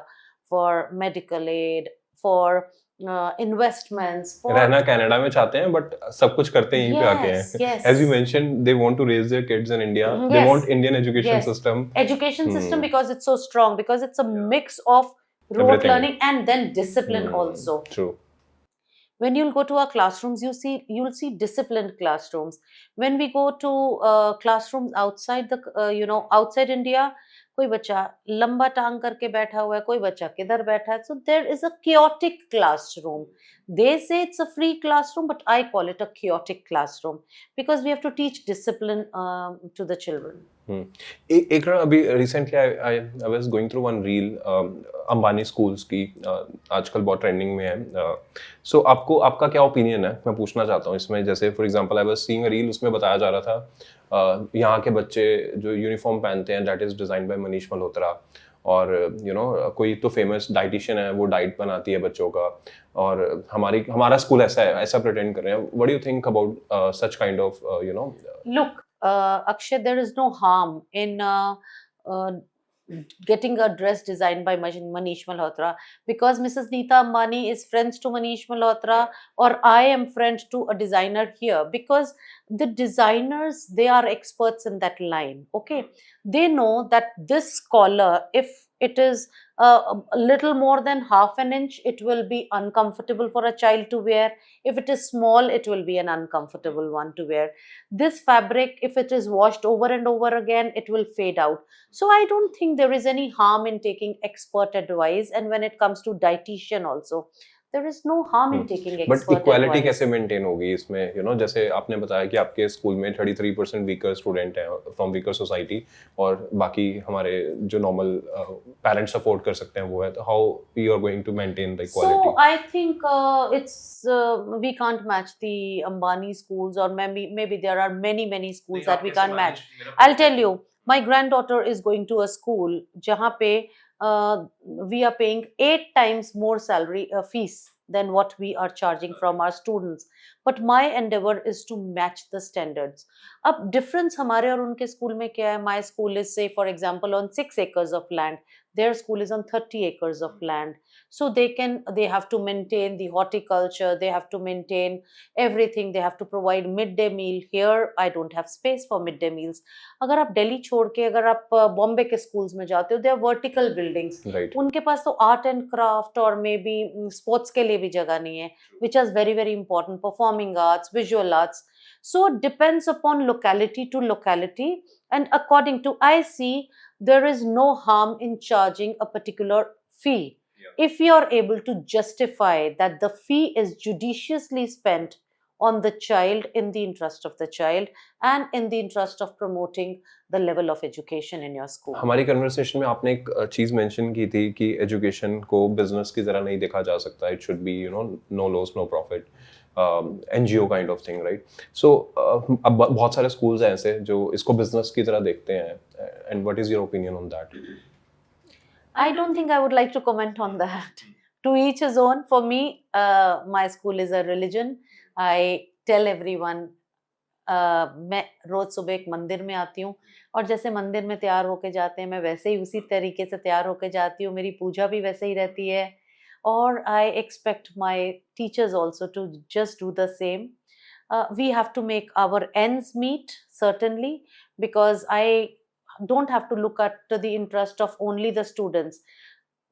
for medical aid, for investments, for रहना Canada में चाहते हैं but सब कुछ करते हैं यहीं पे आके yes, हैं. yes. As you mentioned, they want to raise their kids in India. They Yes. want Indian education Yes. system. Education system Hmm. because it's so strong, because it's a mix of rote Everything. learning and then discipline also. True. When you'll go to our classrooms, you'll see disciplined classrooms. When we go to classrooms outside the outside India, कोई बच्चा लंबा टांग करके बैठा हुआ है, कोई बच्चा किधर बैठा है. So there is a chaotic classroom. They say it's a free classroom, but I call it a chaotic classroom because we have to teach discipline to the children. एक अभी recently I was going through one reel Ambani schools की, आजकल बहुत trending में है. सो आपका क्या opinion है, मैं पूछना चाहता हूँ इसमें. जैसे for example I was seeing a reel, उसमें बताया जा रहा था यहाँ के बच्चे जो यूनिफॉर्म पहनते हैं that is designed by Manish Malhotra, और कोई तो फेमस डाइटिशियन है वो डाइट बनाती है बच्चों का, और हमारा स्कूल ऐसा है, ऐसा प्रिटेंड कर रहे हैं. What do you think about such kind of Look, Akshay, there is no harm in getting a dress designed by Manish Malhotra, because Mrs. Neeta Ambani is friends to Manish Malhotra, or I am friend to a designer here, because the designers, they are experts in that line. Okay, they know that this collar, if it is a little more than half an inch, it will be uncomfortable for a child to wear. If it is small, it will be an uncomfortable one to wear. This fabric, if it is washed over and over again, it will fade out. So I don't think there is any harm in taking expert advice. And when it comes to dietitian also, there is no harm in taking expert but equality advice. कैसे maintain होगी इसमें? जैसे आपने बताया कि आपके school में 33% weaker student हैं फ्रॉम वीकर सोसाइटी, और बाकी हमारे जो नॉर्मल पेरेंट्स सपोर्ट कर सकते हैं वो है, तो how you are going to maintain the equality? So I think we can't match the Ambani schools, or maybe there are many schools that we can't match. I'll tell you, my granddaughter is going to a school जहाँ पे we are paying 8 times more salary fees than what we are charging from our students. But my endeavor is to match the standards. अब difference हमारे और उनके school में क्या है? My school is, say for example, on 6 acres of land. Their school is on 30 acres of land. So they have to maintain the horticulture, they have to maintain everything, they have to provide midday meal. Here I don't have space for midday meals. अगर आप दिल्ली छोड़ के अगर आप बॉम्बे के schools में जाते हो, they are vertical buildings. Right. उनके पास तो आर्ट एंड क्राफ्ट और मे बी स्पोर्ट्स के लिए भी जगह नहीं है, which is very important. Performing arts, visual arts. So it depends upon locality to locality, and according to I see, there is no harm in charging a particular fee. If you are able to justify that the fee is judiciously spent on the child, in the interest of the child, and in the interest of promoting the level of education in your school. हमारी conversation में आपने एक चीज़ mention की थी कि education को business की तरह नहीं देखा जा सकता, it should be no loss no profit, NGO kind of thing, right? So अब बहुत सारे स्कूल्स हैं ऐसे जो इसको बिजनेस की तरह देखते हैं, and what is your opinion on that? I don't think I would like to comment on that. To each his own. For me, my school is a religion. I tell everyone, मैं रोज सुबह एक मंदिर में आती हूँ, और जैसे मंदिर में तैयार होके जाते हैं, मैं वैसे ही उसी तरीके से तैयार होके जाती हूँ, मेरी पूजा भी वैसे ही रहती है, और I expect my teachers also to just do the same. We have to make our ends meet, certainly, because I don't have to look at the interest of only the students.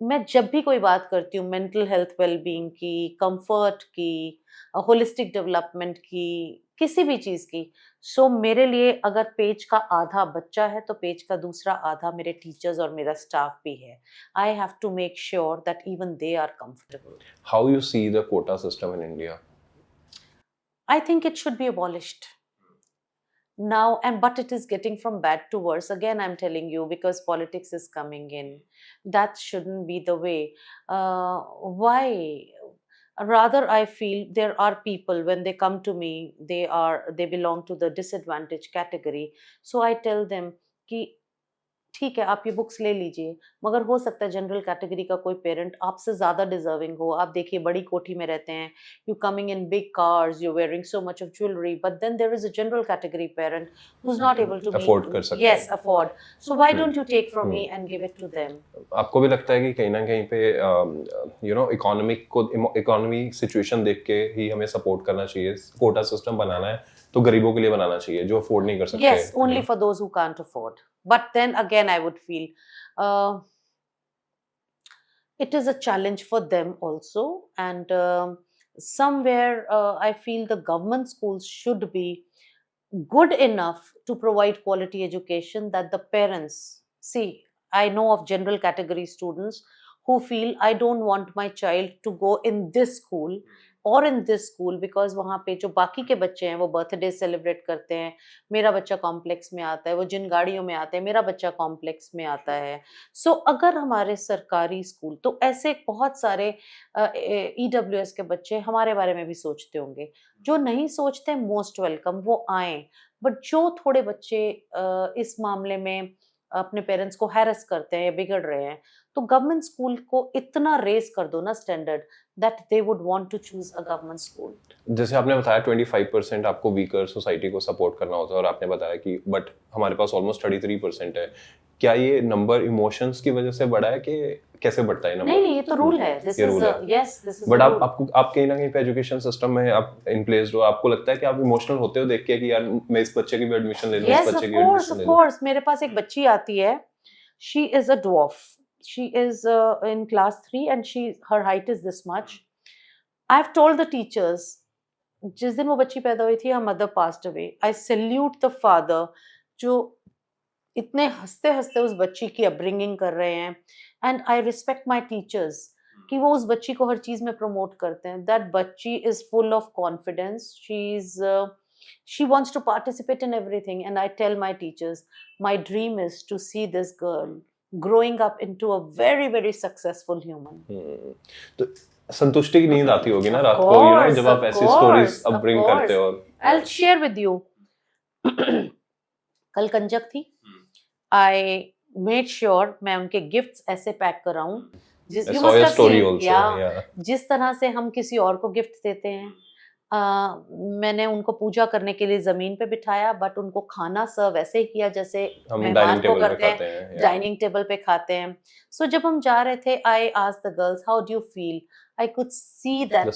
मैं जब भी कोई बात करती हूँ mental health wellbeing की, comfort की, holistic development की, किसी भी चीज की, सो मेरे लिए अगर पेज का आधा बच्चा है तो पेज का दूसरा आधा मेरे टीचर्स और मेरा स्टाफ भी है. I have to make sure that even they are comfortable. How you see the quota system in India? I think it should be abolished now, and but it is getting from bad to worse. Again, I'm telling you, because politics is coming in. That shouldn't be the way. Why? Rather, I feel there are people, when they come to me, they belong to the disadvantaged category. So I tell them कि ठीक है, आप ये books ले लीजिए, मगर हो सकता है जनरल कैटेगरी का कोई पेरेंट आपसे ज़्यादा डिज़र्विंग हो. आप देखिए, बड़ी कोठी में रहते हैं, you coming in big cars, you wearing so much of jewellery, but then there is a general category parent who is not able to afford कर सकते हैं. Yes, afford. So why don't you take from me and give it to them? आपको भी लगता है कि कहीं ना कहीं पे इकोनॉमी सिचुएशन देख के ही हमें सपोर्ट करना चाहिए, कोटा सिस्टम बनाना है तो गरीबों के लिए बनाना चाहिए जो अफोर्ड नहीं कर सकते? Yes, only for those who can't afford. But then again, I would feel it is a challenge for them also. And somewhere I feel the government schools should be good enough to provide quality education, that the parents see. I know of general category students who feel, I don't want my child to go in this school और in this school, because वहाँ पे जो बाकी के बच्चे हैं वो birthday celebrate करते हैं, मेरा बच्चा कॉम्प्लेक्स में आता है, वो जिन गाड़ियों में आते हैं मेरा बच्चा कॉम्प्लेक्स में आता है. सो अगर हमारे सरकारी स्कूल, तो ऐसे बहुत सारे EWS के बच्चे हमारे बारे में भी सोचते होंगे. जो नहीं सोचते, मोस्ट वेलकम, वो आए. बट जो थोड़े बच्चे इस मामले में अपने पेरेंट्स को हैरेस करते हैं या बिगड़ रहे हैं, तो गवर्नमेंट स्कूल को इतना रेस कर दो ना standard, that they would want to choose a government school. जैसे आपने बताया 25% आपको वीकर सोसाइटी को सपोर्ट करना होता है, और आपने बताया कि बट हमारे पास ऑलमोस्ट 33% है. क्या ये नंबर इमोशंस की वजह से बढ़ा है कि कैसे बढ़ता है नंबर? नहीं, ये तो रूल है. This is yes, this is. But आप कहीं ना कहीं पे एजुकेशन सिस्टम में आप इन प्लेस हो, आपको लगता है कि आप इमोशनल होते हो देख के कि यार मैं इस बच्चे की भी एडमिशन ले लूं, इस बच्चे की भी एडमिशन ले लूं? Of course. मेरे पास एक बच्ची आती है, she is a dwarf. She is in class 3 and her height is this much. I've told the teachers, जिस दिन वो बच्ची पैदा हुई थी, her mother passed away. I salute the father जो इतने हंसते हंसते उस बच्ची की अपब्रिंगिंग कर रहे हैं, and I respect my teachers कि वो उस बच्ची को हर चीज में प्रमोट करते हैं. दैट बच्ची is full of confidence. She wants to participate in everything, and I tell my teachers, my dream is to see this girl growing up into a very very successful human. तो संतुष्टि की नींद आती होगी ना रात को, जब आप ऐसी स्टोरीज अपब्रिंग करते हो. I'll share with you. कल कंजक थी. I made sure मैं उनके गिफ्ट्स ऐसे पैक कराऊं जिस तरह से हम किसी और को गिफ्ट देते हैं. मैंने उनको पूजा करने के लिए जमीन पे बिठाया, बट उनको खाना सर्व ऐसे ही किया जैसे मेहमान को करते हैं, डाइनिंग टेबल पे खाते हैं. सो जब हम जा रहे थे, I asked the girls, how do you feel? I could see that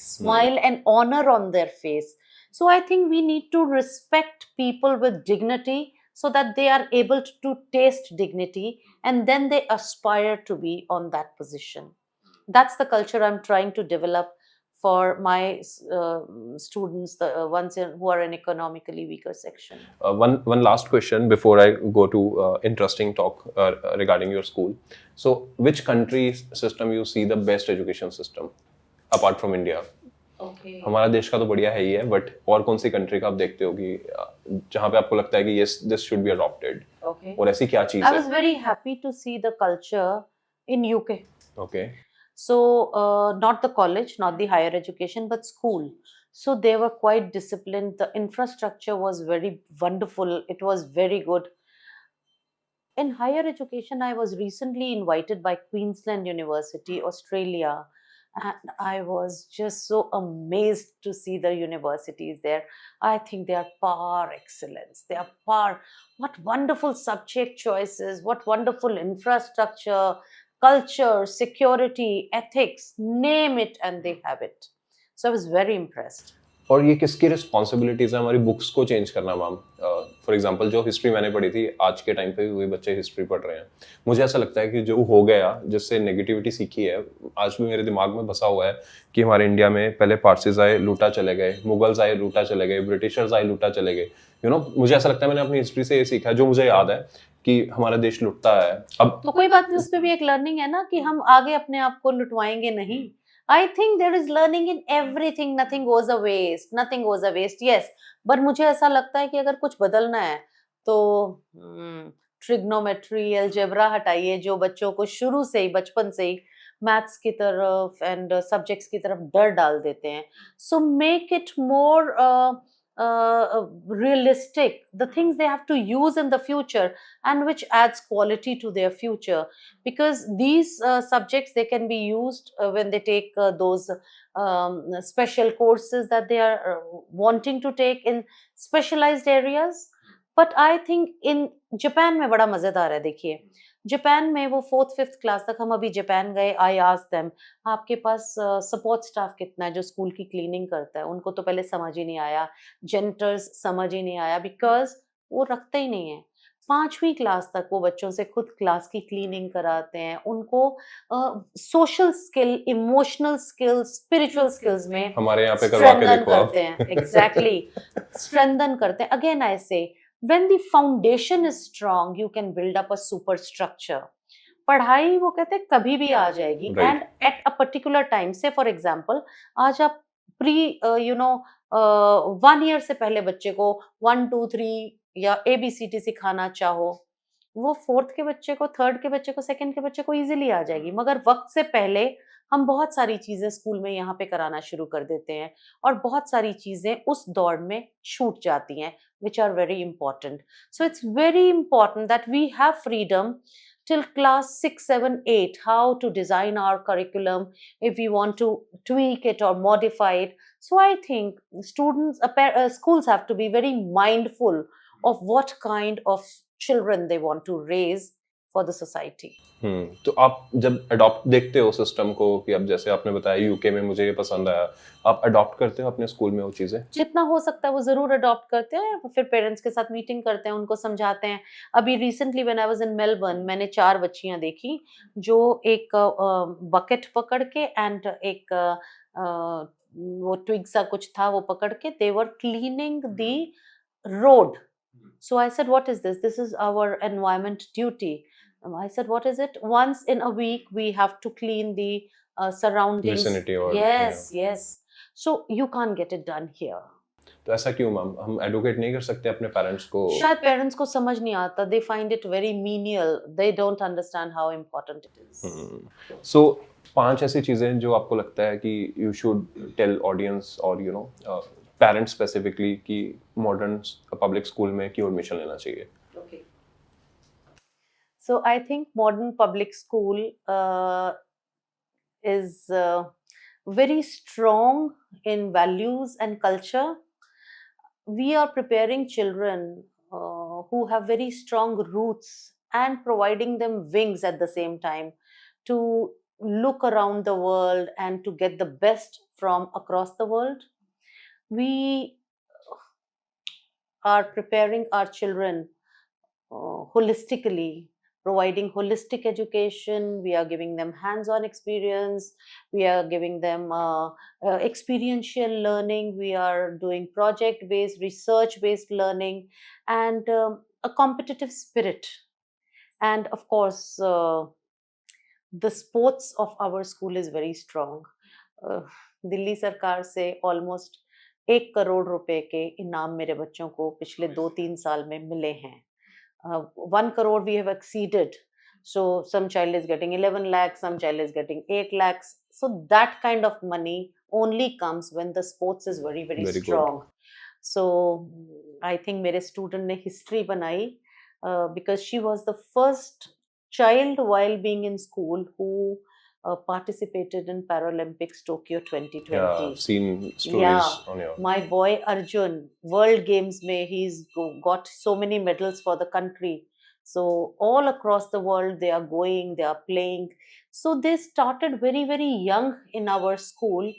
smile and honor on their face. So I think we need to respect people with dignity so that they are able to taste dignity, and then they aspire to be on that position. That's the culture I'm trying to develop for my students, the ones who are in economically weaker section. One last question before I go to interesting talk regarding your school. So which country's system you see the best education system apart from India? Okay. हमारा देश का तो बढ़िया है ही है, but और कौन सी country का आप देखते हो कि जहाँ पे आपको लगता है कि yes this should be adopted, Okay. और ऐसी क्या चीज I है? was very happy to see the culture in UK. Okay. So, not the college, not the higher education, but school. So they were quite disciplined. The infrastructure was very wonderful. It was very good. In higher education, I was recently invited by Queensland University, Australia, and I was just so amazed to see the universities there. I think they are par excellence. They are par. What wonderful subject choices, what wonderful infrastructure, culture, security, ethics, name it, and they have it. So I was very impressed. और ये किसकी responsibilities है हमारी books को change करना ma'am? For example जो history मैंने पढ़ी थी, आज के टाइम पे भी वही बच्चे हिस्ट्री पढ़ रहे हैं। मुझे ऐसा लगता है कि जो हो गया, जिससे नेगेटिविटी सीखी है, आज भी मेरे दिमाग में बसा हुआ है कि हमारे इंडिया में पहले पारसीज आए, लूटा चले गए, मुगल्स आए, लूटा चले गए, ब्रिटिशर्स आए, लूटा चले गए। मुझे ऐसा लगता है मैंने अपनी हिस्ट्री से ये सीखा है, जो मुझे याद है कि हमारा देश लुटता है। अब तो कोई बात नहीं, उसमें भी एक लर्निंग है ना कि हम आगे अपने आप को लुटवाएंगे नहीं। I think there is learning in everything, nothing goes a waste, nothing goes a waste, yes. But मुझे ऐसा लगता है कि अगर कुछ बदलना है तो ट्रिग्नोमेट्री, अलजेब्रा हटाइए, जो बच्चों को शुरू से ही, बचपन से ही मैथ्स की तरफ एंड सब्जेक्ट्स की तरफ डर डाल देते हैं। So make it more realistic, the things they have to use in the future, and which adds quality to their future, because these subjects, they can be used when they take those special courses that they are wanting to take in specialized areas. But I think in Japan में बड़ा मजेदार है। देखिए, Japan में वो 4th 5th class तक, हम अभी जापान गए, आई आस्क्ड देम, आपके पास सपोर्ट स्टाफ कितना है जो स्कूल की क्लीनिंग करता है? उनको तो पहले समझ ही नहीं आया, जेनिटर्स समझ ही नहीं आया, बिकॉज़ वो रखते ही नहीं है। 5वीं क्लास तक वो बच्चों से खुद क्लास की क्लीनिंग कराते हैं। उनको social skill, emotional skills, spiritual skills में हमारे यहाँ पे करवा के स्ट्रेंथन देखो आप। करते हैं। एग्ज़ैक्टली, स्ट्रेंथन करते हैं। अगेन आई से, when the foundation is strong, you can build up a superstructure. पढ़ाई वो कहते हैं कभी भी आ जाएगी, Right. And at a particular time से, फॉर एग्जाम्पल, आज आप प्री यू नो 1 ईयर से पहले बच्चे को 1 2 3 या ABCD सिखाना चाहो, वो 4th के बच्चे को, 3rd के बच्चे को, 2nd के बच्चे को इजीली आ जाएगी। मगर वक्त से पहले हम बहुत सारी चीजें स्कूल में यहाँ पे कराना शुरू कर देते हैं, और बहुत सारी चीजें उस दौड़ में छूट जाती हैं, which are very important. So it's very important that we have freedom till class 6, 7, 8, how to design our curriculum, if we want to tweak it or modify it. So I think students, schools have to be very mindful of what kind of children they want to raise for the society. तो आप जब adopt देखते हो system को, कि अब जैसे आपने बताया यूके में मुझे ये पसंद आया, आप अडॉप्ट करते हो अपने स्कूल में वो चीजें? जितना हो सकता है वो ज़रूर अडॉप्ट करते हैं, फिर पेरेंट्स के साथ मीटिंग करते हैं, उनको समझाते हैं। अभी recently when I was in Melbourne, मैंने 4 बच्चियाँ देखी जो एक बकेट पकड़ के एंड एक वो ट्विग सा कुछ था वो पकड़ के, they were cleaning the road. So I said, what is this? This is our environment duty. I said, what is it? Once in a week, we have to clean the surroundings. Vicinity or Yes, yes. So you can't get it done here. तो ऐसा क्यों ma'am? हम advocate नहीं कर सकते अपने parents को? शायद पेरेंट्स को समझ नहीं आता. They find it very menial. They don't understand how important it is. सो 5 ऐसी चीजें जो आपको लगता है कि यू शुड टेल ऑडियंस और पेरेंट्स स्पेसिफिकली कि मॉडर्न पब्लिक स्कूल में क्यों एडमिशन लेना चाहिए? Okay. So I think modern public school is very strong in values and culture. We are preparing children who have very strong roots and providing them wings at the same time to look around the world and to get the best from across the world. We are preparing our children holistically, providing holistic education. We are giving them hands-on experience. We are giving them experiential learning. We are doing project-based, research-based learning, and a competitive spirit. And of course, the sports of our school is very strong. Delhi सरकार से almost 1 crore रुपए के इनाम मेरे बच्चों को पिछले 2-3 साल में मिले हैं. 1 crore we have exceeded. So some child is getting 11 lakhs, some child is getting 8 lakhs. So that kind of money only comes when the sports is very, very Very good. strong. So I think मेरे student ने history बनाई because she was the first child while being in school who participated in Paralympics Tokyo 2020. Yeah, I've seen stories Yeah, on your. my boy Arjun, World Games में he's got so many medals for the country. So all across the world they are going, they are playing. So they started very, very young in our school.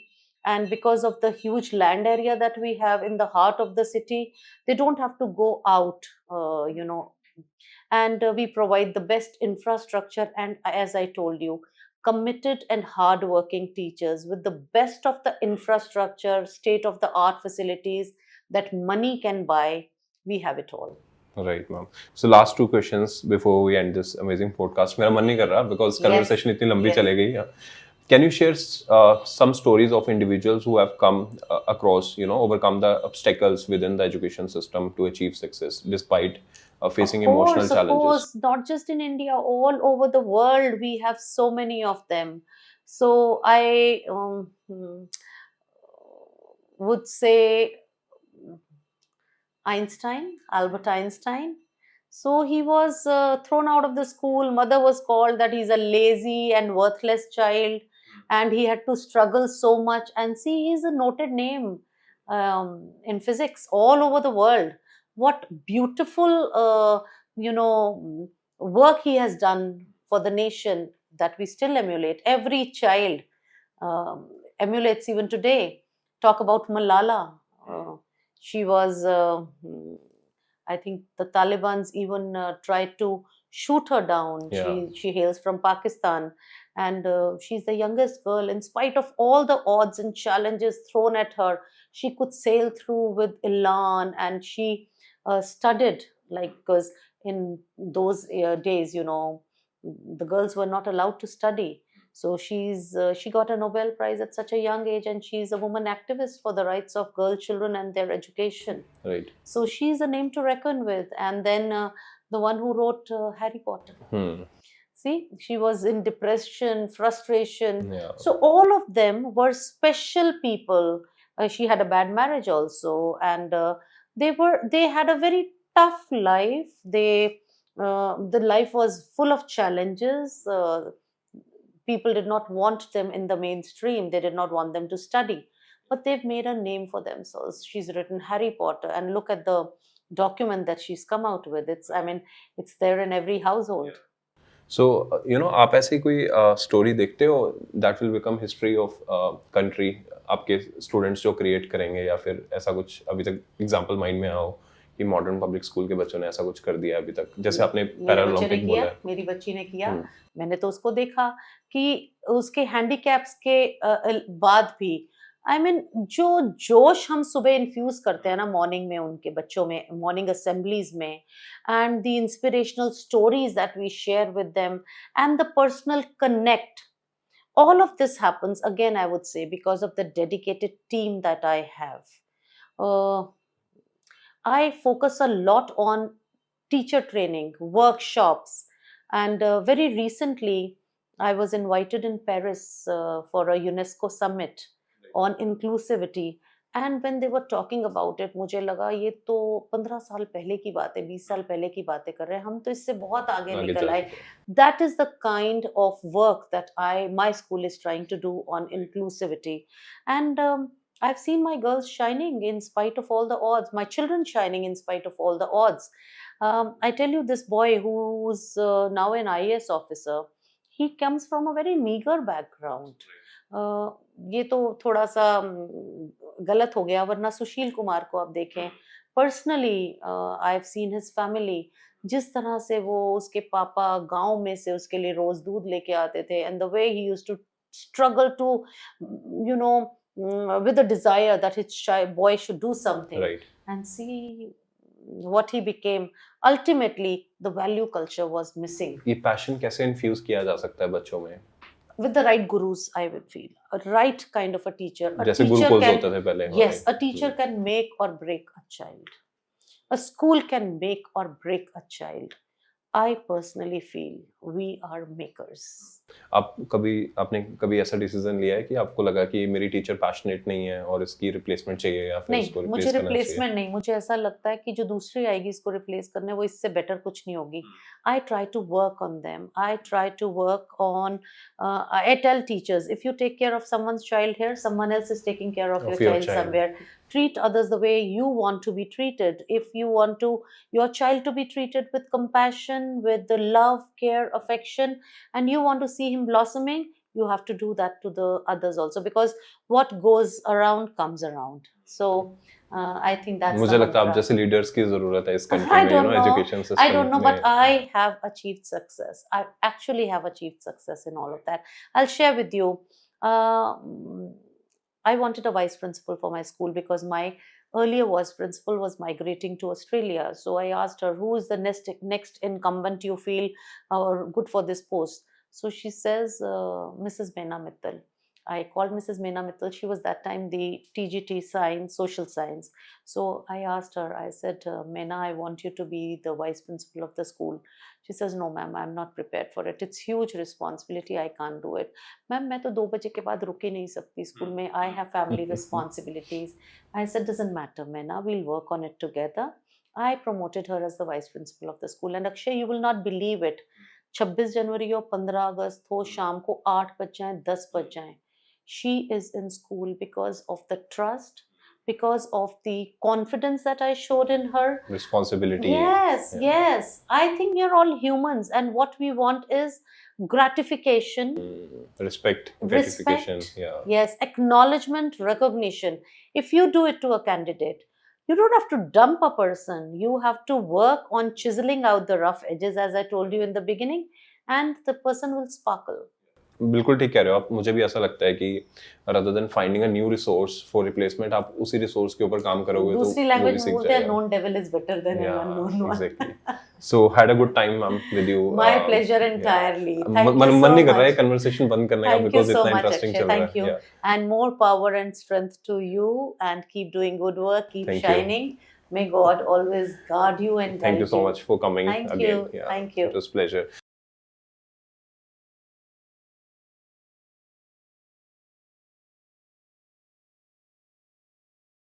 And because of the huge land area that we have in the heart of the city, they don't have to go out, and we provide the best infrastructure. And as I told you, committed and hardworking teachers with the best of the infrastructure, state of the art facilities that money can buy. We have it all. Right, ma'am. So last two questions before we end this amazing podcast. मेरा मन नहीं कर रहा because Yes. conversation इतनी लंबी Yes. चले गई. Yeah. Can you share some stories of individuals who have come across, overcome the obstacles within the education system to achieve success despite facing emotional challenges? Of course, not just in India, all over the world, we have so many of them. So I would say Albert Einstein. So he was thrown out of the school. Mother was called that he's a lazy and worthless child, and he had to struggle so much. And see, he's a noted name in physics all over the world. What beautiful, work he has done for the nation that we still emulate. Every child emulates even today. Talk about Malala. She was, I think the Taliban's even tried to shoot her down. Yeah. She hails from Pakistan, and she's the youngest girl. In spite of all the odds and challenges thrown at her, she could sail through with elan, and she studied, like, because in those days, the girls were not allowed to study. So she got a Nobel Prize at such a young age, and she's a woman activist for the rights of girl children and their education. Right. So she's a name to reckon with. And then the one who wrote Harry Potter. See, she was in depression, frustration. Yeah. So all of them were special people. She had a bad marriage also, and they had a very tough life. The life was full of challenges. People did not want them in the mainstream. They did not want them to study, but they've made a name for themselves. She's written Harry Potter, and look at the document that she's come out with. It's there in every household. So, आप ऐसी कोई story देखते हो that will become history of country, आपके students जो create करेंगे, या फिर ऐसा कुछ अभी तक एग्जांपल माइंड में आओ कि मॉडर्न पब्लिक स्कूल के बच्चों ने ऐसा कुछ कर दिया अभी तक, जैसे आपने पैरालंपिक बोला है. मेरी बच्ची ने किया. मैंने तो उसको देखा कि उसके हैंडीकैप्स के बाद भी, जो जोश हम सुबह इन्फ्यूज करते हैं ना मॉर्निंग में उनके बच्चों में, मॉर्निंग असेंबलीज में, and the inspirational stories that we share with them, and the personal connect, all of this happens, again I would say, because of the dedicated team that I have. I focus a lot on teacher training, workshops, and very recently I was invited in Paris for a UNESCO summit on inclusivity. And when they were talking about it, मुझे लगा ये तो 15 साल पहले की बात है, 20 साल पहले की बातें कर रहे हैं हम, तो इससे बहुत आगे निकल आए. That is the kind of work that my school is trying to do on inclusivity. And I've seen my girls shining in spite of all the odds, my children shining in spite of all the odds. I tell you, this boy who's now an IAS officer, he comes from a very meager background. ये तो थोड़ा सा गलत हो गया, वरना सुशील कुमार को आप देखें, personally I have seen his family, जिस तरह से वो, उसके पापा गांव में से उसके लिए रोज दूध लेके आते थे, and the way he used to struggle to with a desire that his boy should do something. Right. And see what he became. Ultimately the value culture was missing. ये पैशन कैसे इन्फ्यूज किया जा सकता है बच्चों में? with the right gurus, I would feel a right kind of a teacher. A जैसे teacher gurukuls can, होते थे पहले yes, हमारे a teacher can make or break a child. A school can make or break a child. I personally feel we are makers. आपने कभी ऐसा decision लिया है कि आपको लगा कि मेरी टीचर पैशनेट नहीं है और इसकी रिप्लेसमेंट चाहिए या फिर नहीं, इसको मुझे रिप्लेस करना चाहिए? रिप्लेसमेंट नहीं, मुझे ऐसा लगता है कि जो दूसरी आएगी इसको रिप्लेस करने, वो इससे बेटर कुछ नहीं होगी. I try to work on them, I try to work on, I tell teachers, if you take care of someone's child here, someone else is taking care of Of your your child child. Somewhere. Treat others the way you want to be treated. If you want to your child to be treated with compassion, with the love, care, affection, and you want to see him blossoming, you have to do that to the others also, because what goes around comes around. So I think that's मुझे the लगता है आप mantra. जैसे leaders की जरूरत है इस country I में, don't know. Education I system don't know, but में. I have achieved success. I actually have achieved success in all of that. I'll share with you. I wanted a vice principal for my school because my earlier vice principal was migrating to Australia. So I asked her, who is the next incumbent you feel good for this post? So she says, Mrs. Mena Mittal. I called Mrs. Mena Mittal. She was that time the TGT science, social science. So I asked her, I said, Mena, I want you to be the vice principal of the school. She says, no, ma'am, I'm not prepared for it. It's huge responsibility. I can't do it. Ma'am, मैं तो 2 बजे के बाद रुक ही नहीं सकती school में. I have family responsibilities. I said, doesn't matter, Mena, we'll work on it together. I promoted her as the vice principal of the school. And Akshay, you will not believe it. 26 जनवरी हो, 15 अगस्त हो, शाम को 8 बज जाए, 10 बज जाए. She is in school because of the trust, because of the confidence that I showed in her. Responsibility. Yes, Yeah. yes. I think we are all humans, and what we want is gratification, Respect, gratification. respect, Yeah. yes, acknowledgement, recognition. If you do it to a candidate, you don't have to dump a person. You have to work on chiseling out the rough edges, as I told you in the beginning, and the person will sparkle. बिल्कुल ठीक कह रहे हो आप. मुझे भी ऐसा लगता है कि rather than finding a new resource for replacement, आप उसी रिसोर्स के ऊपर काम करोगे तो दूसरी वो भी लैंग्वेज में सीख बोलते हैं, जाएगा. known devil is better than an unknown one. Exactly. So had a good time, ma'am, with you. My pleasure entirely. Yeah. Thank you मन so नहीं कर रहा है much. conversation बंद करने का Thank you because so इतना much, interesting Akshay. चल रहा Thank है. you. Yeah. And more power and strength to you, and keep doing good work, keep Thank you. shining. May God always guard you and guide you. Thank you so much for coming Thank again. you. Yeah. Thank you. It was a pleasure.